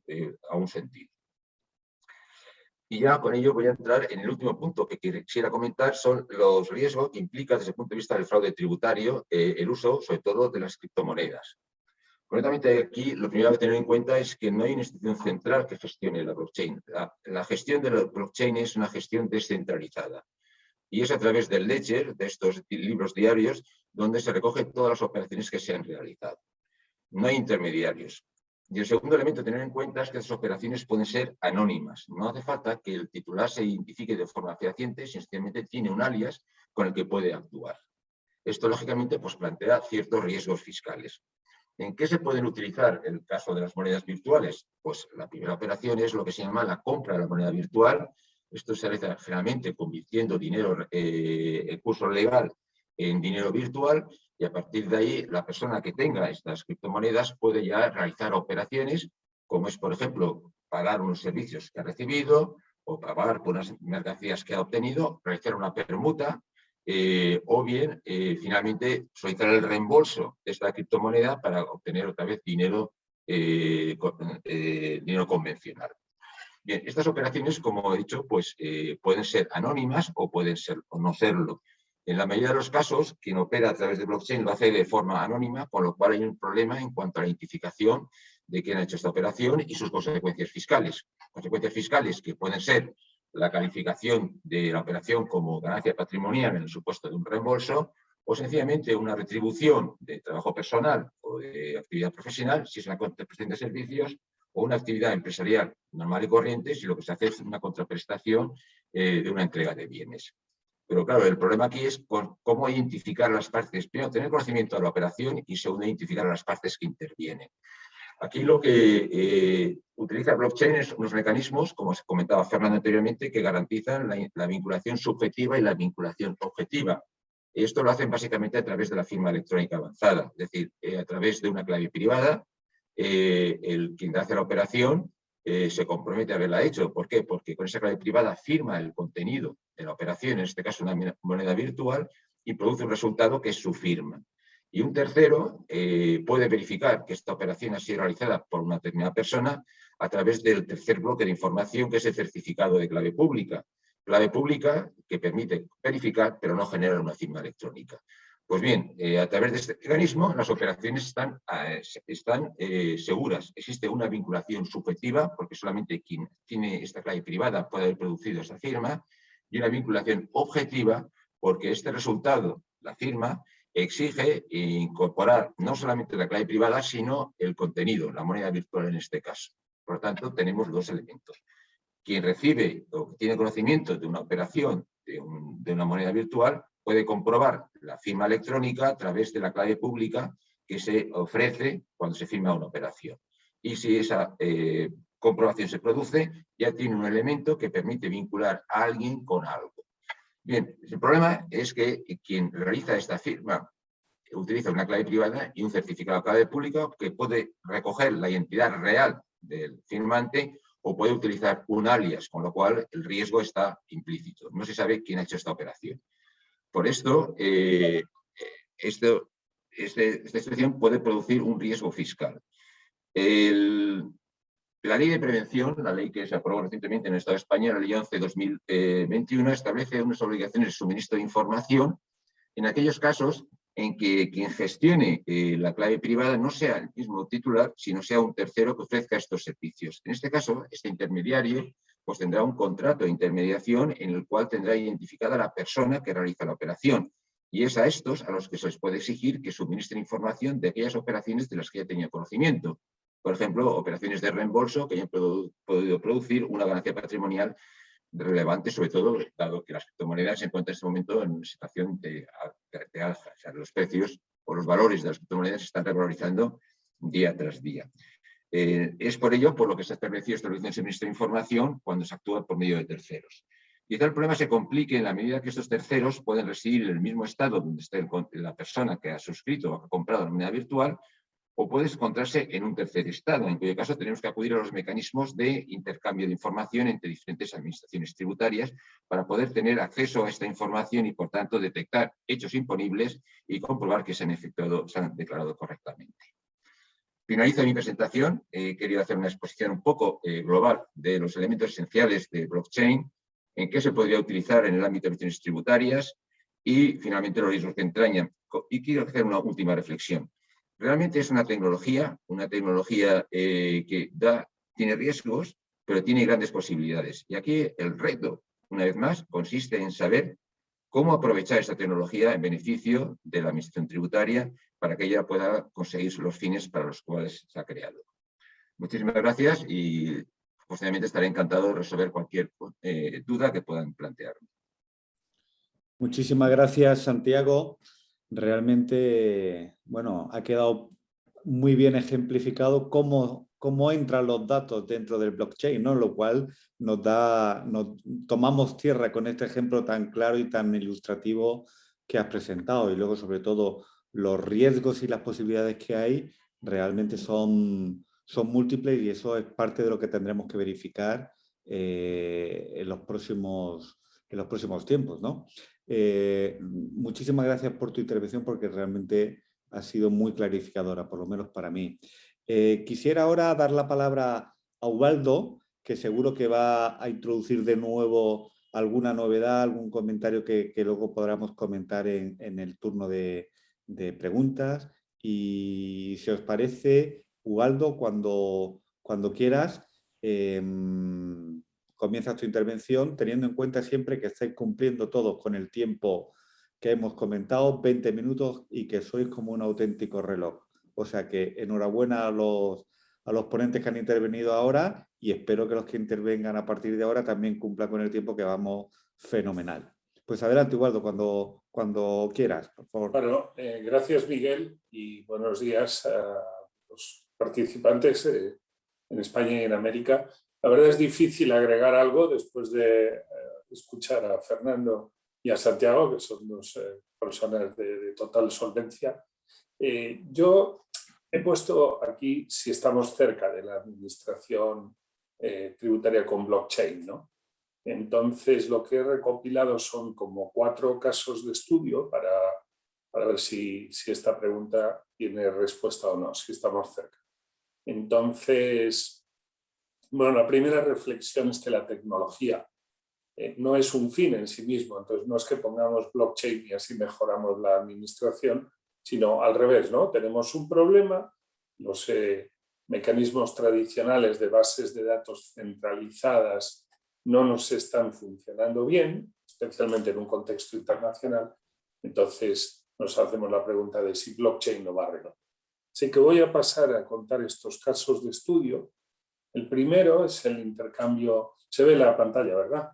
sentido. Y ya con ello voy a entrar en el último punto que quisiera comentar, son los riesgos que implica desde el punto de vista del fraude tributario el uso, sobre todo, de las criptomonedas. Concretamente aquí lo primero que tener en cuenta es que no hay una institución central que gestione la blockchain. La gestión de la blockchain es una gestión descentralizada y es a través del ledger, de estos libros diarios, donde se recogen todas las operaciones que se han realizado. No hay intermediarios. Y el segundo elemento a tener en cuenta es que esas operaciones pueden ser anónimas. No hace falta que el titular se identifique de forma fehaciente, sencillamente tiene un alias con el que puede actuar. Esto, lógicamente, pues, plantea ciertos riesgos fiscales. ¿En qué se pueden utilizar el caso de las monedas virtuales? Pues la primera operación es lo que se llama la compra de la moneda virtual. Esto se realiza generalmente convirtiendo dinero, el curso legal, en dinero virtual, y a partir de ahí la persona que tenga estas criptomonedas puede ya realizar operaciones, como es, por ejemplo, pagar unos servicios que ha recibido o pagar por unas mercancías que ha obtenido, realizar una permuta, o bien, finalmente, solicitar el reembolso de esta criptomoneda para obtener otra vez dinero convencional. Bien, estas operaciones, como he dicho, pues pueden ser anónimas o pueden ser o no serlo. En la mayoría de los casos, quien opera a través de blockchain lo hace de forma anónima, con lo cual hay un problema en cuanto a la identificación de quién ha hecho esta operación y sus consecuencias fiscales. Consecuencias fiscales que pueden ser la calificación de la operación como ganancia patrimonial en el supuesto de un reembolso o sencillamente una retribución de trabajo personal o de actividad profesional, si es una contraprestación de servicios, o una actividad empresarial normal y corriente, si lo que se hace es una contraprestación de una entrega de bienes. Pero claro, el problema aquí es cómo identificar las partes. Primero, tener conocimiento de la operación y segundo, identificar a las partes que intervienen. Aquí lo que utiliza blockchain es unos mecanismos, como se comentaba Fernando anteriormente, que garantizan la vinculación subjetiva y la vinculación objetiva. Esto lo hacen básicamente a través de la firma electrónica avanzada, es decir, a través de una clave privada, quien hace la operación se compromete a haberla hecho. ¿Por qué? Porque con esa clave privada firma el contenido de la operación, en este caso una moneda virtual, y produce un resultado que es su firma. Y un tercero puede verificar que esta operación ha sido realizada por una determinada persona a través del tercer bloque de información, que es el certificado de clave pública. Clave pública que permite verificar, pero no genera una firma electrónica. Pues bien, a través de este mecanismo las operaciones están seguras. Existe una vinculación subjetiva, porque solamente quien tiene esta clave privada puede haber producido esa firma, y una vinculación objetiva, porque este resultado, la firma, exige incorporar no solamente la clave privada, sino el contenido, la moneda virtual en este caso. Por lo tanto, tenemos dos elementos. Quien recibe o tiene conocimiento de una operación de una moneda virtual puede comprobar la firma electrónica a través de la clave pública que se ofrece cuando se firma una operación. Y si esa comprobación se produce, ya tiene un elemento que permite vincular a alguien con algo. Bien, el problema es que quien realiza esta firma utiliza una clave privada y un certificado de clave pública que puede recoger la identidad real del firmante o puede utilizar un alias, con lo cual el riesgo está implícito. No se sabe quién ha hecho esta operación. Por esto, esta situación puede producir un riesgo fiscal. La ley de prevención, la ley que se aprobó recientemente en el Estado de España, la ley 11/2021, establece unas obligaciones de suministro de información en aquellos casos en que quien gestione la clave privada no sea el mismo titular, sino sea un tercero que ofrezca estos servicios. En este caso, este intermediario pues tendrá un contrato de intermediación en el cual tendrá identificada la persona que realiza la operación. Y es a estos a los que se les puede exigir que suministren información de aquellas operaciones de las que ya tenía conocimiento. Por ejemplo, operaciones de reembolso que hayan podido producir una ganancia patrimonial relevante, sobre todo dado que las criptomonedas se encuentran en este momento en una situación de alza. O sea, los precios o los valores de las criptomonedas se están revalorizando día tras día. Es por ello por lo que se ha establecido esta obligación de suministro de información cuando se actúa por medio de terceros. Quizá el problema se complique en la medida que estos terceros pueden residir en el mismo estado donde esté la persona que ha suscrito o ha comprado la moneda virtual, o puede encontrarse en un tercer estado, en cuyo caso tenemos que acudir a los mecanismos de intercambio de información entre diferentes administraciones tributarias para poder tener acceso a esta información y, por tanto, detectar hechos imponibles y comprobar que se han declarado correctamente. Finalizo mi presentación. He querido hacer una exposición un poco global de los elementos esenciales de blockchain, en qué se podría utilizar en el ámbito de administraciones tributarias y, finalmente, los riesgos que entrañan. Y quiero hacer una última reflexión. Realmente es una tecnología que tiene riesgos, pero tiene grandes posibilidades. Y aquí el reto, una vez más, consiste en saber cómo aprovechar esta tecnología en beneficio de la administración tributaria para que ella pueda conseguir los fines para los cuales se ha creado. Muchísimas gracias y posteriormente estaré encantado de resolver cualquier duda que puedan plantearme. Muchísimas gracias, Santiago. Realmente, bueno, ha quedado muy bien ejemplificado cómo entran los datos dentro del blockchain, ¿no? Lo cual nos tomamos tierra con este ejemplo tan claro y tan ilustrativo que has presentado. Y luego, sobre todo, los riesgos y las posibilidades que hay realmente son múltiples y eso es parte de lo que tendremos que verificar en los próximos tiempos, ¿no? Muchísimas gracias por tu intervención porque realmente ha sido muy clarificadora, por lo menos para mí. Quisiera ahora dar la palabra a Ubaldo, que seguro que va a introducir de nuevo alguna novedad, algún comentario que luego podamos comentar en el turno de preguntas. Y si os parece, Ubaldo, cuando quieras, comienzas tu intervención, teniendo en cuenta siempre que estáis cumpliendo todos con el tiempo que hemos comentado, 20 minutos, y que sois como un auténtico reloj. O sea que enhorabuena a los ponentes que han intervenido ahora, y espero que los que intervengan a partir de ahora también cumplan con el tiempo, que vamos fenomenal. Pues adelante, Ubaldo, cuando quieras, por favor. Bueno, gracias, Miguel, y buenos días a los participantes en España y en América. La verdad es difícil agregar algo después de escuchar a Fernando y a Santiago, que son dos personas de total solvencia. Yo he puesto aquí si estamos cerca de la administración tributaria con blockchain, ¿no? Entonces, lo que he recopilado son como 4 casos de estudio para ver si esta pregunta tiene respuesta o no, si estamos cerca. Entonces, bueno, la primera reflexión es que la tecnología no es un fin en sí mismo. Entonces, no es que pongamos blockchain y así mejoramos la administración, sino al revés, ¿no? Tenemos un problema, los mecanismos tradicionales de bases de datos centralizadas no nos están funcionando bien, especialmente en un contexto internacional. Entonces nos hacemos la pregunta de si blockchain lo va a arreglar. Así que voy a pasar a contar estos casos de estudio. El primero es el intercambio, se ve en la pantalla, ¿verdad?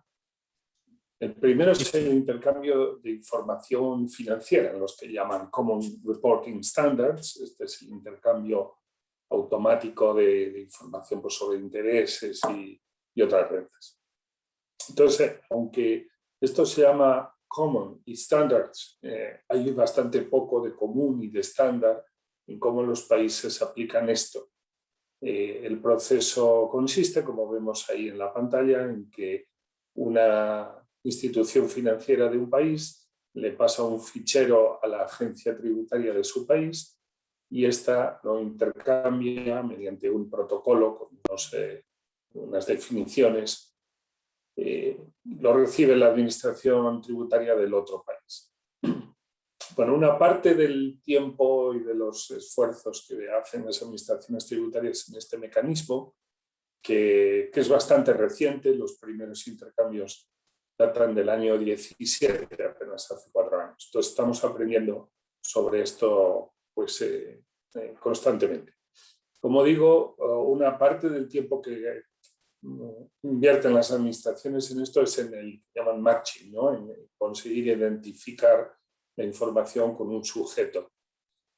El primero es el intercambio de información financiera, en los que llaman Common Reporting Standards. Este es el intercambio automático de información pues, sobre intereses y otras rentas. Entonces, aunque esto se llama common y standards, hay bastante poco de común y de estándar en cómo los países aplican esto. El proceso consiste, como vemos ahí en la pantalla, en que una institución financiera de un país le pasa un fichero a la agencia tributaria de su país y esta lo intercambia mediante un protocolo con unas definiciones. Lo recibe la administración tributaria del otro país. Bueno, una parte del tiempo y de los esfuerzos que hacen las administraciones tributarias en este mecanismo, que es bastante reciente, los primeros intercambios datan del año 17, apenas hace 4 años. Entonces estamos aprendiendo sobre esto pues, constantemente. Como digo, una parte del tiempo que invierten las administraciones en esto es en el que llaman matching, ¿no? En conseguir identificar la información con un sujeto.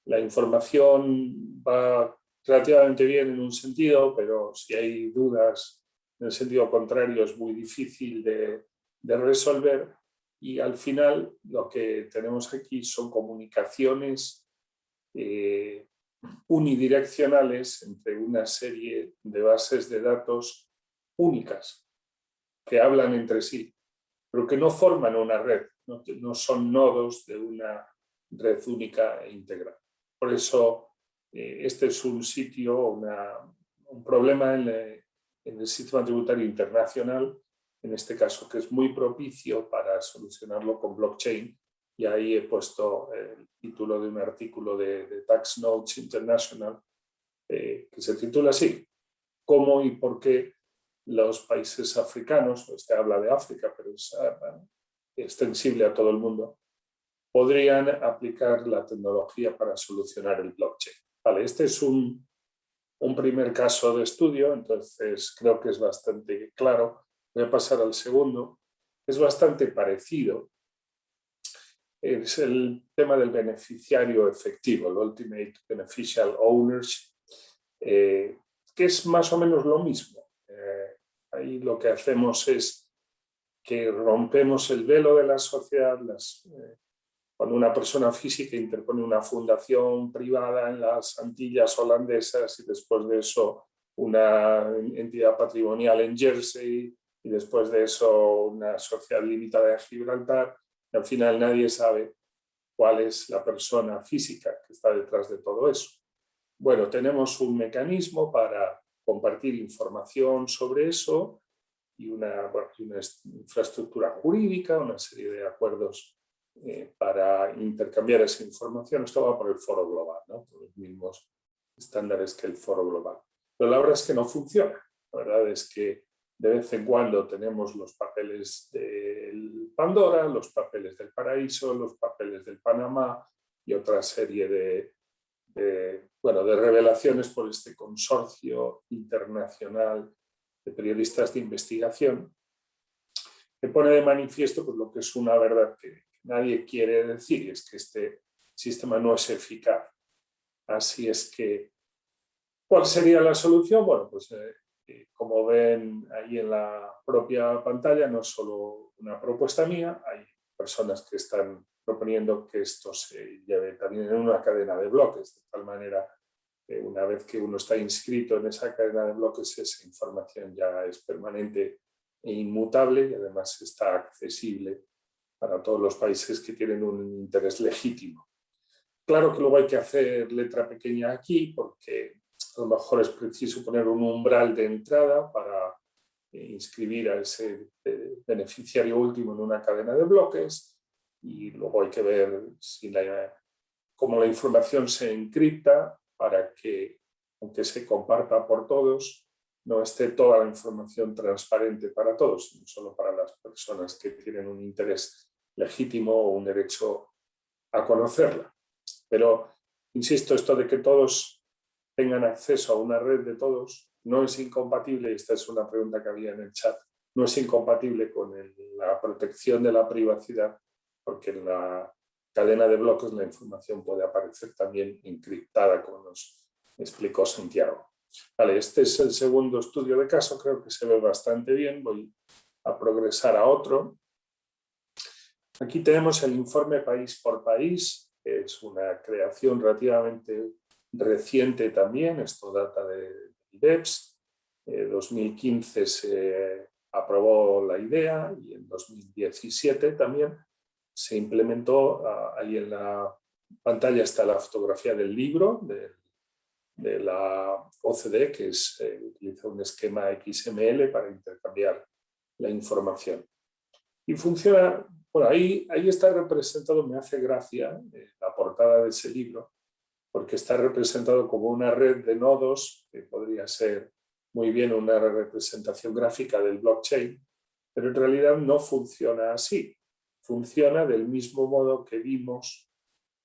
La información va relativamente bien en un sentido, pero si hay dudas en el sentido contrario es muy difícil de resolver, y al final lo que tenemos aquí son comunicaciones unidireccionales entre una serie de bases de datos únicas que hablan entre sí, pero que no forman una red, no son nodos de una red única e integral. Por eso este es un sitio, un problema en el sistema tributario internacional, en este caso, que es muy propicio para solucionarlo con blockchain. Y ahí he puesto el título de un artículo de Tax Notes International que se titula así: ¿Cómo y por qué los países africanos, este habla de África, pero es extensible a todo el mundo, podrían aplicar la tecnología para solucionar el blockchain? Vale, este es un primer caso de estudio, entonces creo que es bastante claro. Voy a pasar al segundo. Es bastante parecido. Es el tema del beneficiario efectivo, el Ultimate Beneficial Ownership, que es más o menos lo mismo. Ahí lo que hacemos es que rompemos el velo de la sociedad. Cuando una persona física interpone una fundación privada en las Antillas holandesas y después de eso una entidad patrimonial en Jersey y después de eso una sociedad limitada en Gibraltar, y al final nadie sabe cuál es la persona física que está detrás de todo eso. Bueno, tenemos un mecanismo para compartir información sobre eso y una infraestructura jurídica, una serie de acuerdos para intercambiar esa información. Esto va por el Foro Global, ¿no? Por los mismos estándares que el Foro Global. Pero la verdad es que no funciona. La verdad es que de vez en cuando tenemos los papeles del Pandora, los papeles del Paraíso, los papeles del Panamá y otra serie de revelaciones por este consorcio internacional de periodistas de investigación que pone de manifiesto pues, lo que es una verdad que nadie quiere decir, y es que este sistema no es eficaz. Así es que, ¿cuál sería la solución? Bueno, pues como ven ahí en la propia pantalla, no es solo una propuesta mía, hay personas que están proponiendo que esto se lleve también en una cadena de bloques, de tal manera que una vez que uno está inscrito en esa cadena de bloques, esa información ya es permanente e inmutable y además está accesible para todos los países que tienen un interés legítimo. Claro que luego hay que hacer letra pequeña aquí porque a lo mejor es preciso poner un umbral de entrada para inscribir a ese beneficiario último en una cadena de bloques y luego hay que ver cómo la información se encripta para que, aunque se comparta por todos, no esté toda la información transparente para todos, sino solo para las personas que tienen un interés legítimo o un derecho a conocerla. Pero, insisto, esto de que todos tengan acceso a una red de todos no es incompatible, y esta es una pregunta que había en el chat, no es incompatible con la protección de la privacidad, porque en la cadena de bloques la información puede aparecer también encriptada, como nos explicó Santiago. Vale, este es el segundo estudio de caso, creo que se ve bastante bien, voy a progresar a otro. Aquí tenemos el informe país por país, que es una creación relativamente reciente también, esto data de IDEPS. En 2015 se aprobó la idea y en 2017 también se implementó. Ahí en la pantalla está la fotografía del libro de la OCDE, que utiliza un esquema XML para intercambiar la información. Y funciona, bueno, ahí está representado, me hace gracia la portada de ese libro, porque está representado como una red de nodos, que podría ser muy bien una representación gráfica del blockchain, pero en realidad no funciona así. Funciona del mismo modo que vimos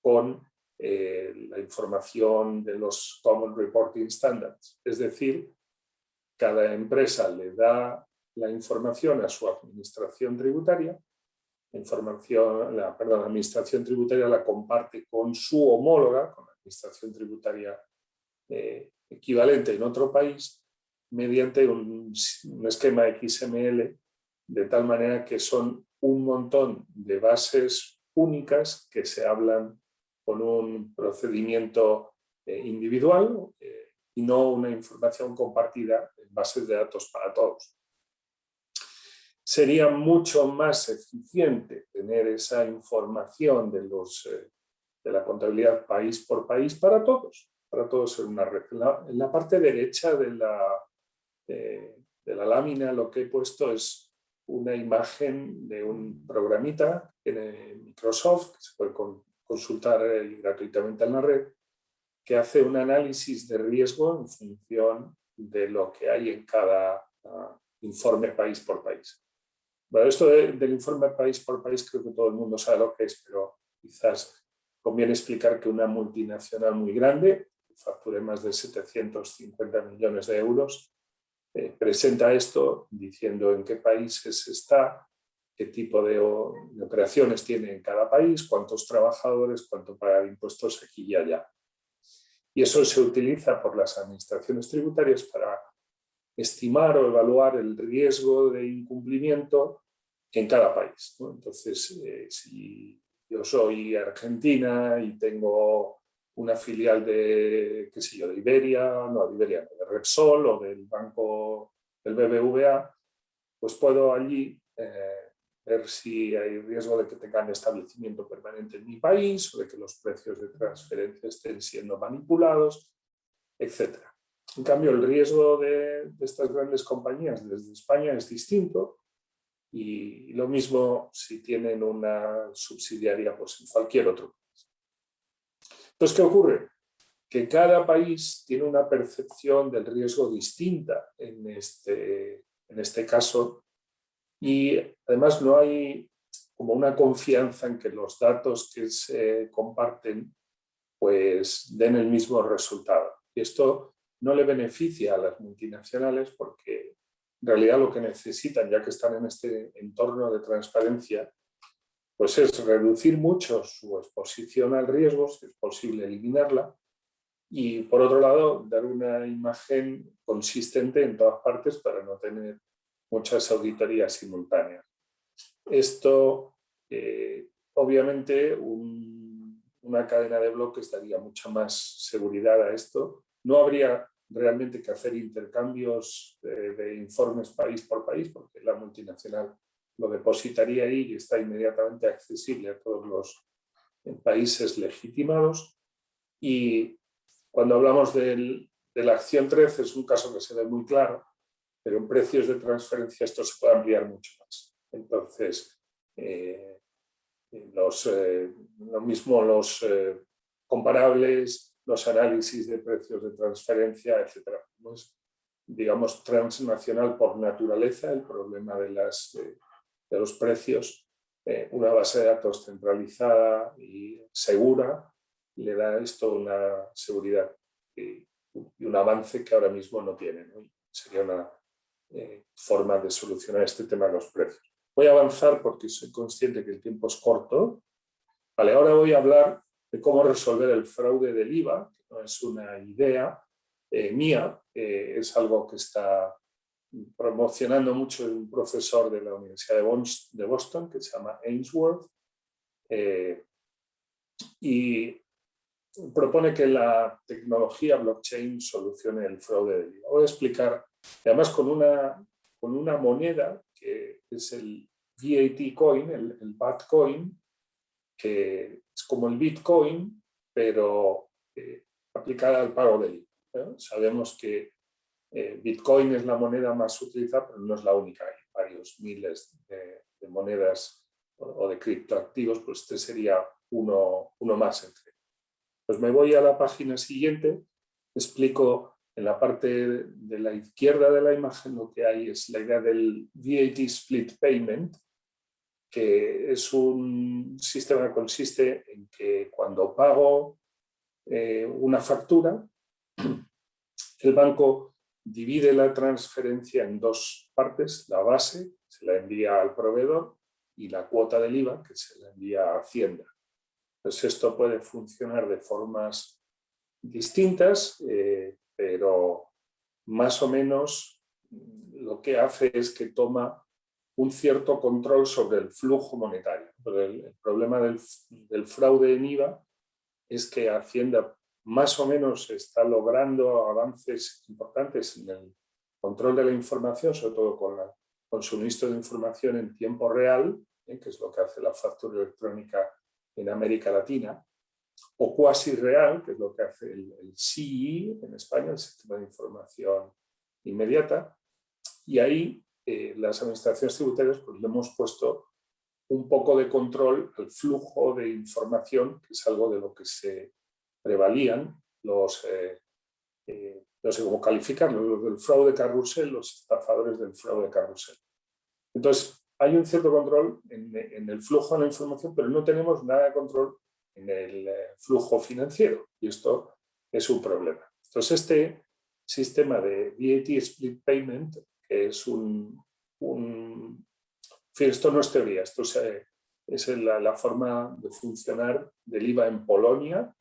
con la información de los Common Reporting Standards. Es decir, cada empresa le da la información a su administración tributaria, la administración tributaria la comparte con su homóloga, con la administración tributaria equivalente en otro país, mediante un esquema XML, de tal manera que son un montón de bases únicas que se hablan con un procedimiento individual y no una información compartida en bases de datos para todos. Sería mucho más eficiente tener esa información de la contabilidad país por país para todos en una red. En la parte derecha de la lámina lo que he puesto es una imagen de un programita en Microsoft, que se puede consultar gratuitamente en la red, que hace un análisis de riesgo en función de lo que hay en cada informe país por país. Bueno, esto del informe país por país creo que todo el mundo sabe lo que es, pero quizás conviene explicar que una multinacional muy grande, que facture más de 750 millones de euros, presenta esto diciendo en qué países está, qué tipo de operaciones tiene en cada país, cuántos trabajadores, cuánto paga de impuestos aquí y allá. Y eso se utiliza por las administraciones tributarias para estimar o evaluar el riesgo de incumplimiento en cada país, ¿no? Entonces, si yo soy Argentina y tengo una filial de, qué sé yo, de de Repsol o del banco del BBVA, pues puedo allí ver si hay riesgo de que tengan establecimiento permanente en mi país o de que los precios de transferencia estén siendo manipulados, etc. En cambio, el riesgo de estas grandes compañías desde España es distinto, y lo mismo si tienen una subsidiaria pues, en cualquier otro país. Entonces, ¿qué ocurre? Que cada país tiene una percepción del riesgo distinta en este caso, y además no hay como una confianza en que los datos que se comparten pues den el mismo resultado. Y esto no le beneficia a las multinacionales porque en realidad lo que necesitan, ya que están en este entorno de transparencia, pues es reducir mucho su exposición al riesgo, si es posible eliminarla, y por otro lado dar una imagen consistente en todas partes para no tener muchas auditorías simultáneas. Esto, obviamente, una cadena de bloques daría mucha más seguridad a esto. No habría realmente que hacer intercambios de informes país por país, porque la multinacional lo depositaría ahí y está inmediatamente accesible a todos los países legitimados. Y cuando hablamos de la acción 13 es un caso que se ve muy claro, pero en precios de transferencia esto se puede ampliar mucho más. Entonces, lo mismo los comparables, los análisis de precios de transferencia, etc. No es, digamos, transnacional por naturaleza el problema de los precios. Una base de datos centralizada y segura le da esto una seguridad y un avance que ahora mismo no tiene, ¿no? Sería una forma de solucionar este tema de los precios. Voy a avanzar porque soy consciente que el tiempo es corto. Vale, ahora voy a hablar de cómo resolver el fraude del IVA, que no es una idea mía, es algo que está promocionando mucho un profesor de la Universidad de Boston, que se llama Ainsworth, y propone que la tecnología blockchain solucione el fraude del IVA. Voy a explicar, además con una moneda que es el VAT coin, el Batcoin, que es como el Bitcoin, pero aplicada al pago del IVA, ¿no? Sabemos que Bitcoin es la moneda más utilizada, pero no es la única. Hay varios miles de monedas o de criptoactivos, pues este sería uno más entre. Pues me voy a la página siguiente, explico en la parte de la izquierda de la imagen lo que hay es la idea del VAT Split Payment, que es un sistema que consiste en que cuando pago una factura, el banco divide la transferencia en dos partes, la base se la envía al proveedor y la cuota del IVA que se la envía a Hacienda. Entonces esto puede funcionar de formas distintas, pero más o menos lo que hace es que toma un cierto control sobre el flujo monetario. Pero el problema del fraude en IVA es que Hacienda más o menos está logrando avances importantes en el control de la información, sobre todo con suministro de información en tiempo real, que es lo que hace la factura electrónica en América Latina, o cuasi real, que es lo que hace el SII en España, el Sistema de Información Inmediata, y ahí las administraciones tributarias pues, le hemos puesto un poco de control al flujo de información, que es algo de lo que se prevalían no sé cómo calificarlo, los del fraude carrusel, los estafadores del fraude carrusel. Entonces, hay un cierto control en el flujo de la información, pero no tenemos nada de control en el flujo financiero, y esto es un problema. Entonces, este sistema de VAT Split Payment, que es en fin, esto no es teoría, esto es la forma de funcionar del IVA en Polonia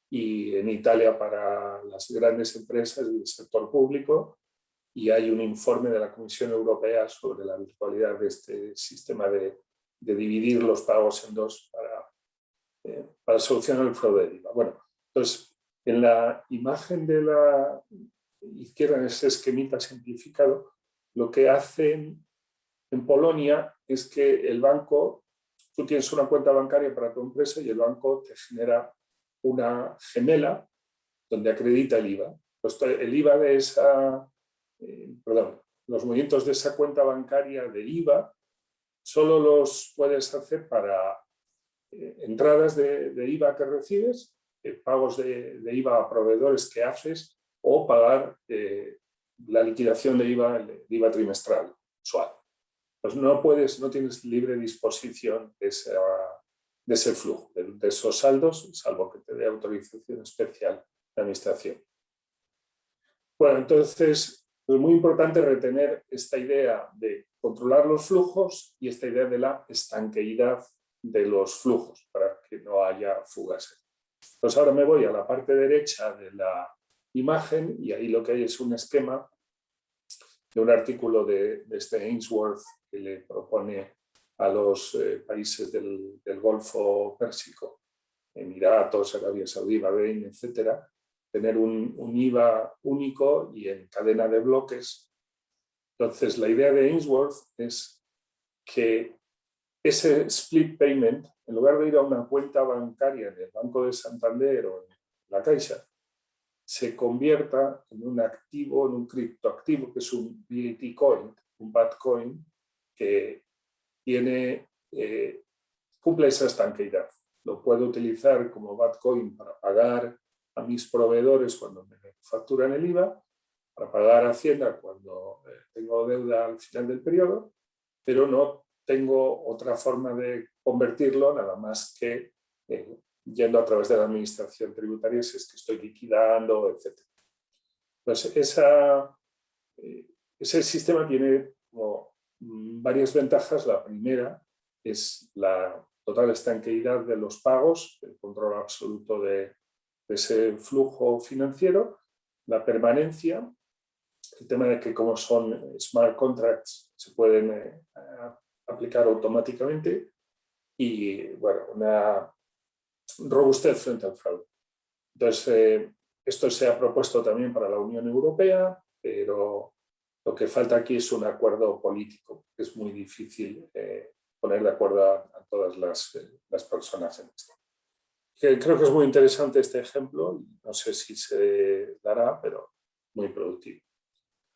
y en Italia para las grandes empresas del sector público, y hay un informe de la Comisión Europea sobre la virtualidad de este sistema de dividir los pagos en dos para solucionar el fraude del IVA. Bueno, entonces, en la imagen de la izquierda, en ese esquemita simplificado, lo que hacen en Polonia es que el banco, tú tienes una cuenta bancaria para tu empresa y el banco te genera una gemela donde acredita el IVA. el IVA de esa, los movimientos de esa cuenta bancaria de IVA solo los puedes hacer para entradas de IVA que recibes, pagos de IVA a proveedores que haces o pagar la liquidación de IVA, el IVA trimestral, mensual. Pues no tienes libre disposición de ese flujo, de esos saldos, salvo que te dé autorización especial de administración. Bueno, entonces es muy importante retener esta idea de controlar los flujos y esta idea de la estanqueidad de los flujos para que no haya fugas. Entonces ahora me voy a la parte derecha de la imagen y ahí lo que hay es un esquema de un artículo de este Ainsworth que le propone a los países del Golfo Pérsico, Emiratos, Arabia Saudí, Bahrein, etcétera, tener un IVA único y en cadena de bloques. Entonces, la idea de Ainsworth es que ese split payment, en lugar de ir a una cuenta bancaria en el Banco de Santander o en la Caixa, se convierta en un activo, en un criptoactivo, que es un VAT coin, un BAT coin, que cumple esa estanqueidad. Lo puedo utilizar como BAT coin para pagar a mis proveedores cuando me facturan el IVA, para pagar a Hacienda cuando tengo deuda al final del periodo, pero no tengo otra forma de convertirlo nada más que yendo a través de la administración tributaria si es que estoy liquidando, etc. Entonces, ese sistema tiene como varias ventajas. La primera es la total estanqueidad de los pagos, el control absoluto de ese flujo financiero, la permanencia, el tema de que como son smart contracts se pueden aplicar automáticamente y, bueno, una robustez frente al fraude. Entonces, esto se ha propuesto también para la Unión Europea, pero lo que falta aquí es un acuerdo político. Es muy difícil poner de acuerdo a todas las personas en esto. Creo que es muy interesante este ejemplo, no sé si se dará, pero muy productivo.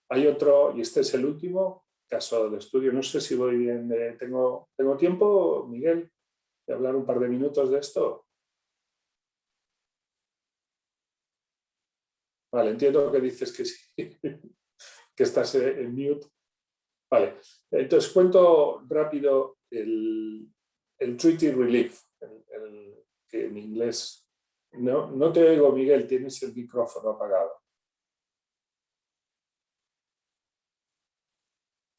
Hay otro, y este es el último caso de estudio, no sé si voy bien, ¿tengo tiempo, Miguel, de hablar un par de minutos de esto? Vale, entiendo que dices que sí, que estás en mute. Vale, entonces cuento rápido el Treaty Relief, que en inglés... No te oigo, Miguel, tienes el micrófono apagado.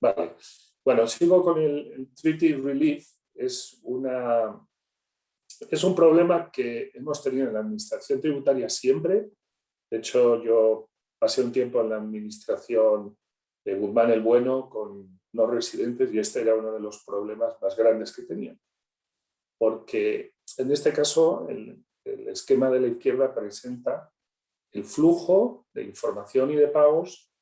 Vale, bueno, sigo con el Treaty Relief. Es un problema que hemos tenido en la administración tributaria siempre. De hecho, yo pasé un tiempo en la administración de Guzmán el Bueno con no residentes y este era uno de los problemas más grandes que tenían. Porque en este caso el esquema de la izquierda presenta el flujo de información y de pagos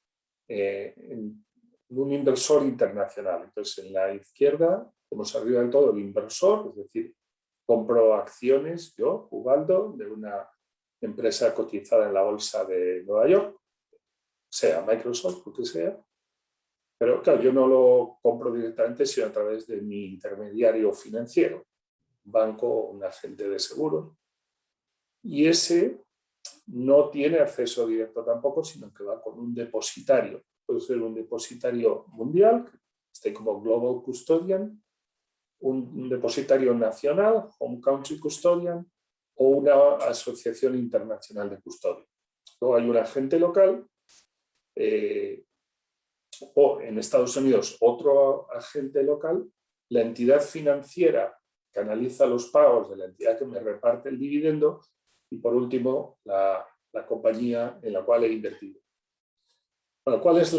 en un inversor internacional. Entonces, en la izquierda tenemos arriba del todo el inversor, es decir, compro acciones, yo, Ubaldo, de una empresa cotizada en la bolsa de Nueva York, sea Microsoft, lo que sea, pero claro, yo no lo compro directamente, sino a través de mi intermediario financiero, un banco o un agente de seguros, y ese no tiene acceso directo tampoco, sino que va con un depositario. Puede ser un depositario mundial, que esté como Global Custodian, un depositario nacional, Home Country Custodian, o una asociación internacional de custodia. Luego hay un agente local, o en Estados Unidos otro agente local, la entidad financiera que analiza los pagos de la entidad que me reparte el dividendo y por último la compañía en la cual he invertido. Bueno, ¿cuál es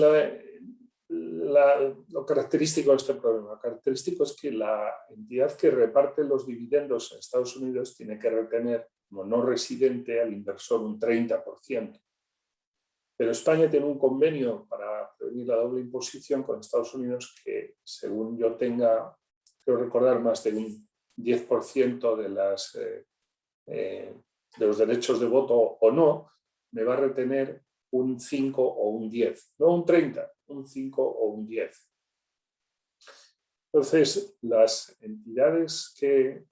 lo característico de este problema? Lo característico es que la entidad que reparte los dividendos en Estados Unidos tiene que retener como no residente al inversor un 30%. Pero España tiene un convenio para prevenir la doble imposición con Estados Unidos que, según yo tenga, creo recordar, más de un 10% de los derechos de voto o no, me va a retener un 5 o un 10, no un 30, un 5 o un 10. Entonces, las entidades que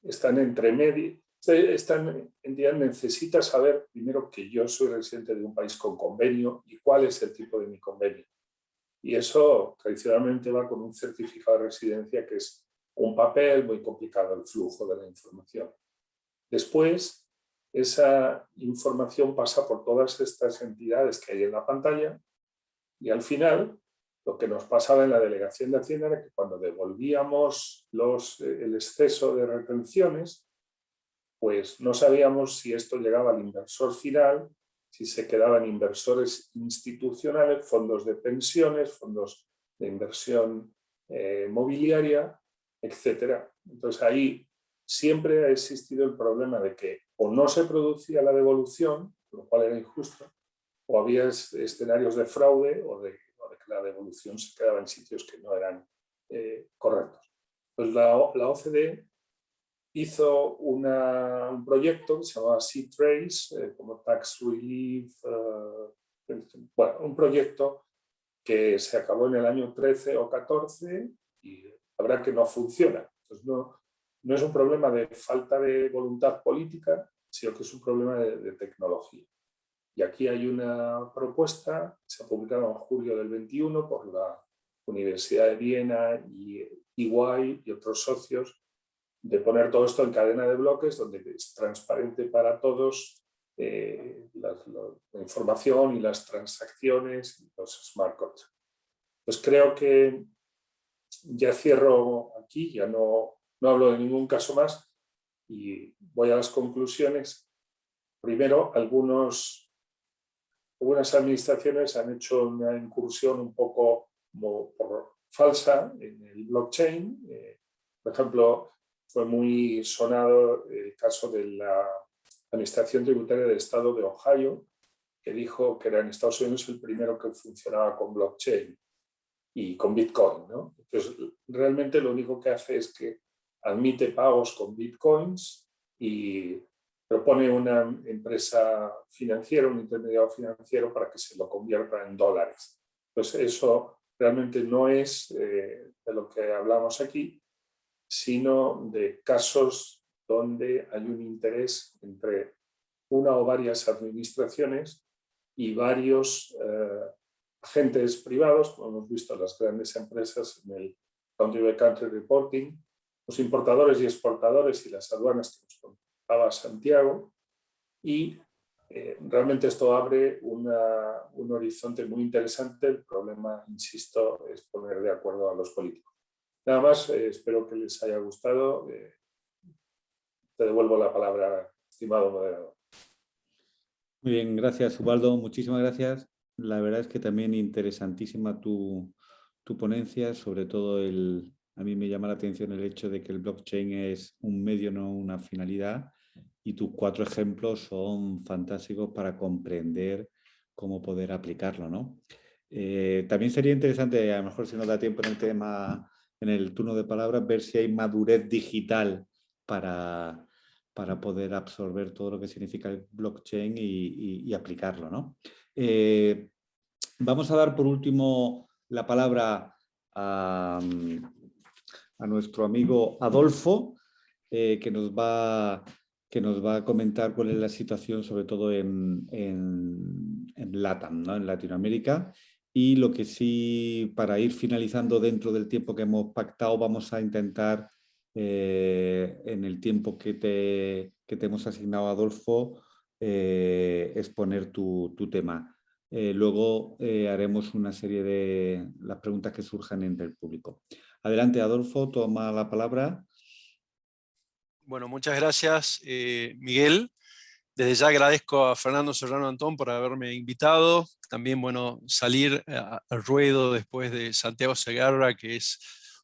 están entre medio, esta entidad necesita saber primero que yo soy residente de un país con convenio y cuál es el tipo de mi convenio. Y eso tradicionalmente va con un certificado de residencia que es un papel muy complicado, el flujo de la información. Después, esa información pasa por todas estas entidades que hay en la pantalla y al final, lo que nos pasaba en la delegación de Hacienda era que cuando devolvíamos el exceso de retenciones, pues no sabíamos si esto llegaba al inversor final, si se quedaban inversores institucionales, fondos de pensiones, fondos de inversión mobiliaria, etc. Entonces ahí siempre ha existido el problema de que o no se producía la devolución, lo cual era injusto, o había escenarios de fraude o de que la devolución se quedaba en sitios que no eran correctos. Pues la OCDE hizo un proyecto que se llamaba C-Trace, como Tax Relief, bueno, un proyecto que se acabó en el año 13 o 14 y la verdad que no funciona. Entonces no es un problema de falta de voluntad política, sino que es un problema de tecnología. Y aquí hay una propuesta, se ha publicado en julio del 21 por la Universidad de Viena y EY y otros socios, de poner todo esto en cadena de bloques donde es transparente para todos la información y las transacciones y los smart contracts. Pues creo que ya cierro aquí, ya no hablo de ningún caso más y voy a las conclusiones. Primero, algunas administraciones han hecho una incursión un poco falsa en el blockchain. Por ejemplo, fue muy sonado el caso de la Administración Tributaria del Estado de Ohio, que dijo que era en Estados Unidos el primero que funcionaba con blockchain y con Bitcoin, ¿no? Entonces, realmente lo único que hace es que admite pagos con Bitcoins y propone una empresa financiera, un intermediario financiero para que se lo convierta en dólares. Entonces, eso realmente no es de lo que hablamos aquí, sino de casos donde hay un interés entre una o varias administraciones y varios agentes privados, como hemos visto las grandes empresas en el Country by Country Reporting, los importadores y exportadores y las aduanas que nos contaba Santiago, y realmente esto abre un horizonte muy interesante. El problema, insisto, es poner de acuerdo a los políticos. Nada más, espero que les haya gustado. Te devuelvo la palabra, estimado moderador. Muy bien, gracias, Ubaldo. Muchísimas gracias. La verdad es que también interesantísima tu ponencia, sobre todo a mí me llama la atención el hecho de que el blockchain es un medio, no una finalidad, y tus 4 ejemplos son fantásticos para comprender cómo poder aplicarlo, ¿no? También sería interesante, a lo mejor si nos da tiempo en el turno de palabras, ver si hay madurez digital para poder absorber todo lo que significa el blockchain y aplicarlo, ¿no? Vamos a dar por último la palabra a nuestro amigo Adolfo, que nos va a comentar cuál es la situación, sobre todo en LATAM, ¿no? En Latinoamérica. Y lo que sí, para ir finalizando dentro del tiempo que hemos pactado, vamos a intentar, en el tiempo que te hemos asignado, Adolfo, exponer tu tema. Luego haremos una serie de las preguntas que surjan entre el público. Adelante, Adolfo, toma la palabra. Bueno, muchas gracias, Miguel. Desde ya agradezco a Fernando Serrano Antón por haberme invitado. También, bueno, salir al ruedo después de Santiago Segarra, que es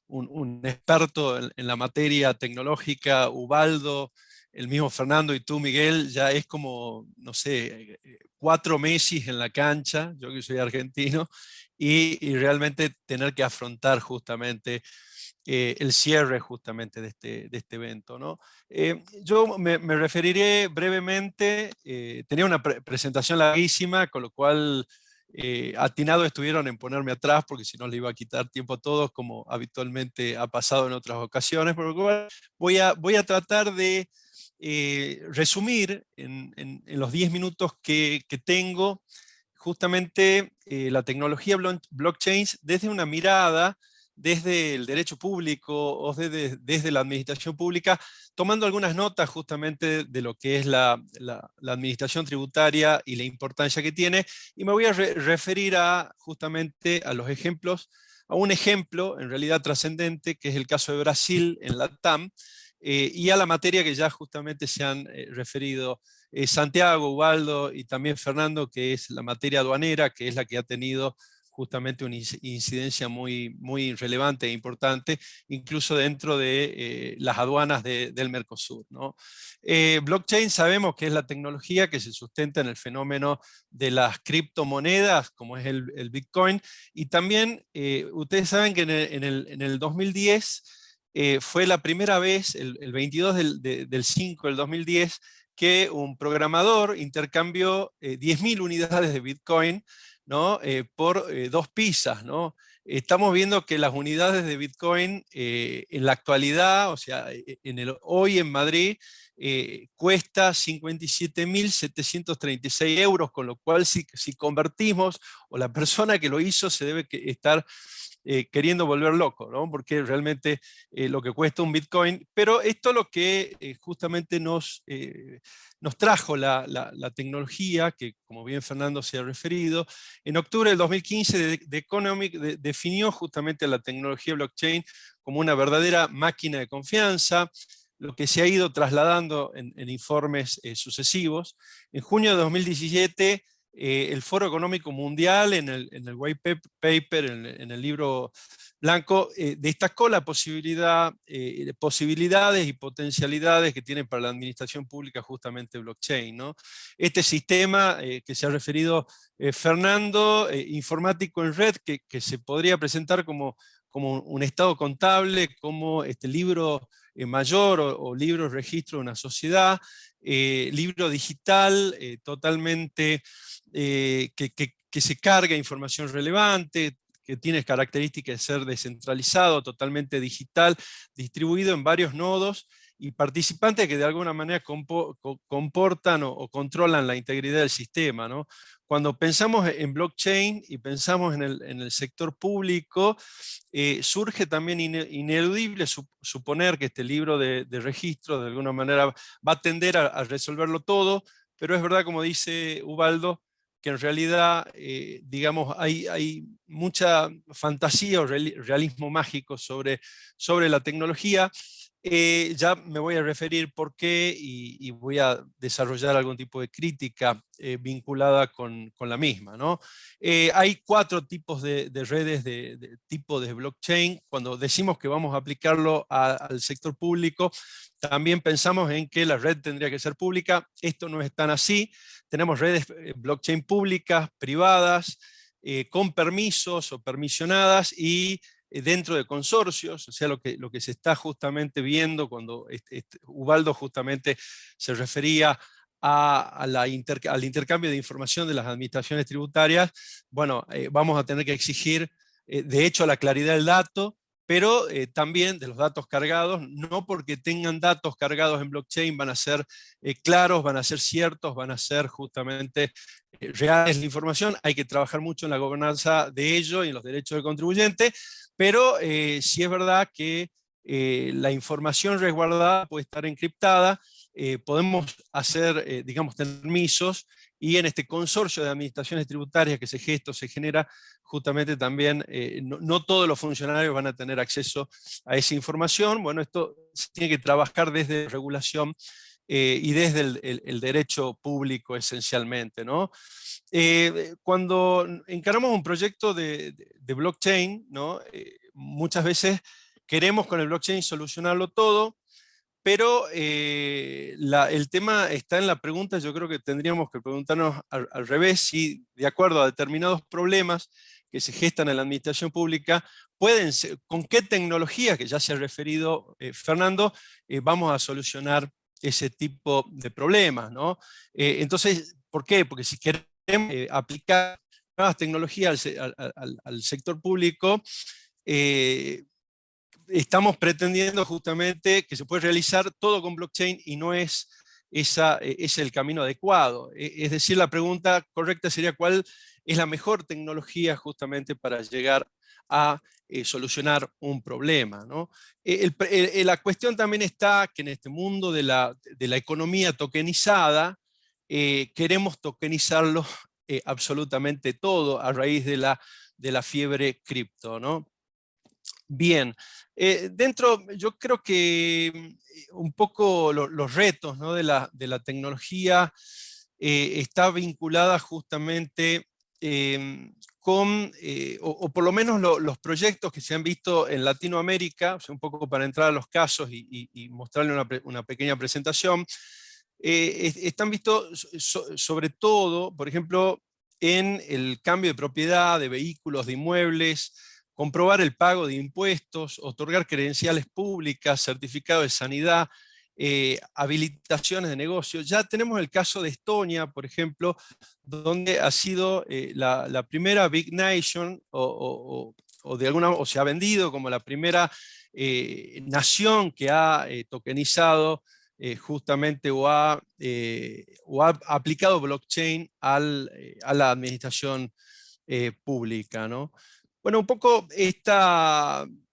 un experto en la materia tecnológica, Ubaldo, el mismo Fernando y tú, Miguel, ya es como, no sé, 4 Messi en la cancha, yo que soy argentino, y realmente tener que afrontar justamente el cierre justamente de este evento, ¿no? Yo me referiré brevemente, tenía una presentación larguísima, con lo cual atinados estuvieron en ponerme atrás, porque si no le iba a quitar tiempo a todos, como habitualmente ha pasado en otras ocasiones, por lo cual voy a tratar de resumir en los 10 minutos que tengo justamente la tecnología blockchain desde una mirada, desde el derecho público o desde la administración pública, tomando algunas notas justamente de lo que es la administración tributaria y la importancia que tiene, y me voy a referir justamente a los ejemplos, a un ejemplo en realidad trascendente, que es el caso de Brasil en la TAM, y a la materia que ya justamente se han referido Santiago, Ubaldo y también Fernando, que es la materia aduanera, que es la que ha tenido justamente una incidencia muy, muy relevante e importante, incluso dentro de las aduanas del Mercosur, ¿no? Blockchain sabemos que es la tecnología que se sustenta en el fenómeno de las criptomonedas, como es el Bitcoin, y también ustedes saben que en el 2010 fue la primera vez, el 22 del 5 del 2010, que un programador intercambió 10.000 unidades de Bitcoin, ¿no? Por 2 pizzas, ¿no? Estamos viendo que las unidades de Bitcoin en la actualidad, o sea, hoy en Madrid, cuesta 57.736 euros, con lo cual si convertimos, o la persona que lo hizo se debe estar queriendo volver loco, ¿no? Porque realmente lo que cuesta un Bitcoin, pero esto es lo que justamente nos trajo la tecnología, que como bien Fernando se ha referido. En octubre del 2015 The Economic definió justamente la tecnología blockchain como una verdadera máquina de confianza, lo que se ha ido trasladando en informes sucesivos. En junio de 2017, el Foro Económico Mundial, en el white paper, en el libro blanco, destacó la posibilidades y potencialidades que tiene para la administración pública justamente blockchain, ¿no? Este sistema que se ha referido Fernando, informático en red, que se podría presentar como un estado contable, como libro mayor o libro registro de una sociedad, libro digital totalmente que se carga información relevante, que tiene características de ser descentralizado, totalmente digital, distribuido en varios nodos y participantes que de alguna manera comportan o controlan la integridad del sistema, ¿no? Cuando pensamos en blockchain y pensamos en el sector público, surge también ineludible suponer que este libro de registro de alguna manera va a tender a resolverlo todo, pero es verdad, como dice Ubaldo, que en realidad, digamos, hay mucha fantasía o realismo mágico sobre la tecnología. Ya me voy a referir por qué y voy a desarrollar algún tipo de crítica vinculada con la misma, ¿no? Hay 4 tipos de redes de tipo de blockchain. Cuando decimos que vamos a aplicarlo al sector público, también pensamos en que la red tendría que ser pública. Esto no es tan así. Tenemos redes blockchain públicas, privadas, con permisos o permisionadas y dentro de consorcios, o sea, lo que se está justamente viendo cuando Ubaldo justamente se refería al intercambio de información de las administraciones tributarias. Bueno, vamos a tener que exigir, de hecho, la claridad del dato, pero también de los datos cargados, no porque tengan datos cargados en blockchain van a ser claros, van a ser ciertos, van a ser justamente reales la información. Hay que trabajar mucho en la gobernanza de ello y en los derechos del contribuyente, pero sí es verdad que la información resguardada puede estar encriptada, podemos hacer, digamos, permisos, y en este consorcio de administraciones tributarias que se genera justamente también, no todos los funcionarios van a tener acceso a esa información. Bueno, esto se tiene que trabajar desde la regulación y desde el derecho público esencialmente, ¿no? Cuando encaramos un proyecto de blockchain, ¿no? Muchas veces queremos con el blockchain solucionarlo todo, pero el tema está en la pregunta. Yo creo que tendríamos que preguntarnos al revés, si de acuerdo a determinados problemas que se gestan en la administración pública pueden ser, con qué tecnología, que ya se ha referido Fernando, vamos a solucionar ese tipo de problemas, ¿no? Entonces, ¿por qué? Porque si queremos aplicar nuevas tecnologías al sector público, estamos pretendiendo justamente que se puede realizar todo con blockchain y no es el camino adecuado. Es decir, la pregunta correcta sería ¿cuál es la mejor tecnología justamente para llegar a solucionar un problema, ¿no? La cuestión también está que en este mundo de la economía tokenizada, queremos tokenizarlo absolutamente todo a raíz de la fiebre cripto, ¿no? Bien, yo creo que un poco los retos, ¿no?, de la tecnología está vinculada justamente con, o por lo menos los proyectos que se han visto en Latinoamérica, o sea, un poco para entrar a los casos y mostrarle una pequeña presentación, están vistos sobre todo, por ejemplo, en el cambio de propiedad de vehículos, de inmuebles, comprobar el pago de impuestos, otorgar credenciales públicas, certificado de sanidad, habilitaciones de negocios. Ya tenemos el caso de Estonia, por ejemplo, donde ha sido la primera Big Nation, o se ha vendido como la primera nación que ha tokenizado justamente o ha aplicado blockchain a la administración pública, ¿no? Bueno, un poco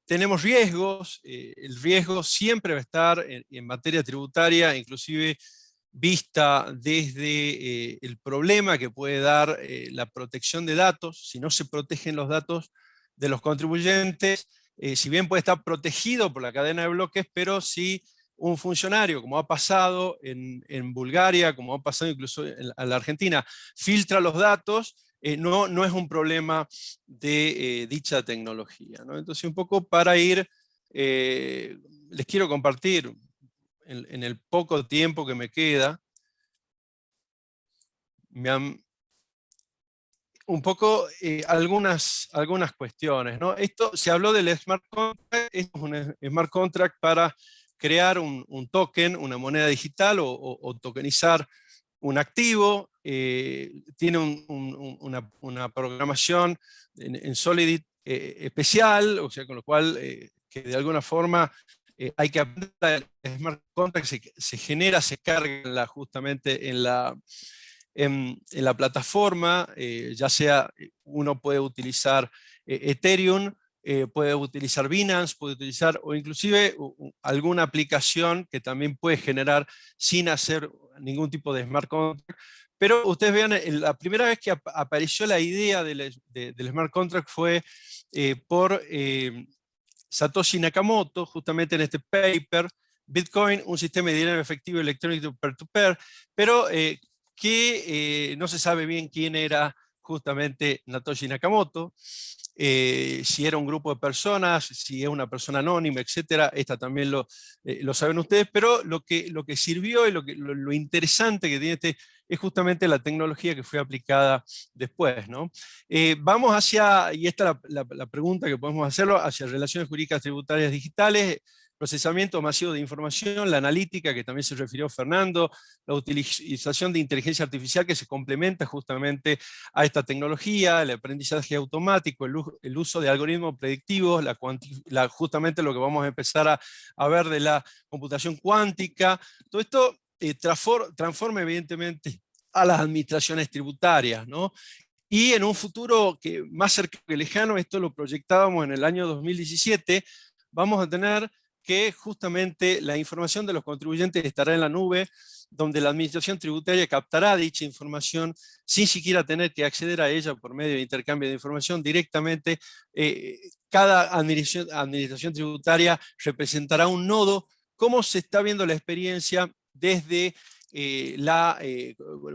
tenemos riesgos, el riesgo siempre va a estar en materia tributaria, inclusive vista desde el problema que puede dar la protección de datos. Si no se protegen los datos de los contribuyentes, si bien puede estar protegido por la cadena de bloques, pero si un funcionario, como ha pasado en Bulgaria, como ha pasado incluso en la Argentina, filtra los datos, no es un problema de dicha tecnología, ¿no? Entonces, un poco para ir, les quiero compartir en el poco tiempo que me queda, un poco algunas cuestiones, ¿no? Esto se habló del smart contract. Esto es un smart contract para crear un token, una moneda digital o tokenizar un activo. Tiene una programación en Solidity especial, o sea, con lo cual que de alguna forma hay que aprender. El smart contract se genera, se carga justamente en la plataforma, ya sea uno puede utilizar Ethereum, puede utilizar Binance, puede utilizar o inclusive alguna aplicación que también puede generar sin hacer ningún tipo de smart contract. Pero ustedes vean, la primera vez que apareció la idea del smart contract fue por Satoshi Nakamoto, justamente en este paper, Bitcoin, un sistema de dinero efectivo electrónico peer-to-peer, pero que no se sabe bien quién era justamente Satoshi Nakamoto, si era un grupo de personas, si es una persona anónima, etc. Esta también lo saben ustedes, pero lo que sirvió y lo interesante que tiene es justamente la tecnología que fue aplicada después, ¿no? Vamos hacia, y esta es la pregunta que podemos hacerlo, hacia relaciones jurídicas tributarias digitales, procesamiento masivo de información, la analítica, que también se refirió Fernando, la utilización de inteligencia artificial que se complementa justamente a esta tecnología, el aprendizaje automático, el uso de algoritmos predictivos, justamente lo que vamos a empezar a ver de la computación cuántica. Todo esto transforma evidentemente a las administraciones tributarias, ¿no? Y en un futuro más cercano que lejano, esto lo proyectábamos en el año 2017, vamos a tener que justamente la información de los contribuyentes estará en la nube, donde la administración tributaria captará dicha información sin siquiera tener que acceder a ella por medio de intercambio de información directamente. Cada administración tributaria representará un nodo. ¿Cómo se está viendo la experiencia desde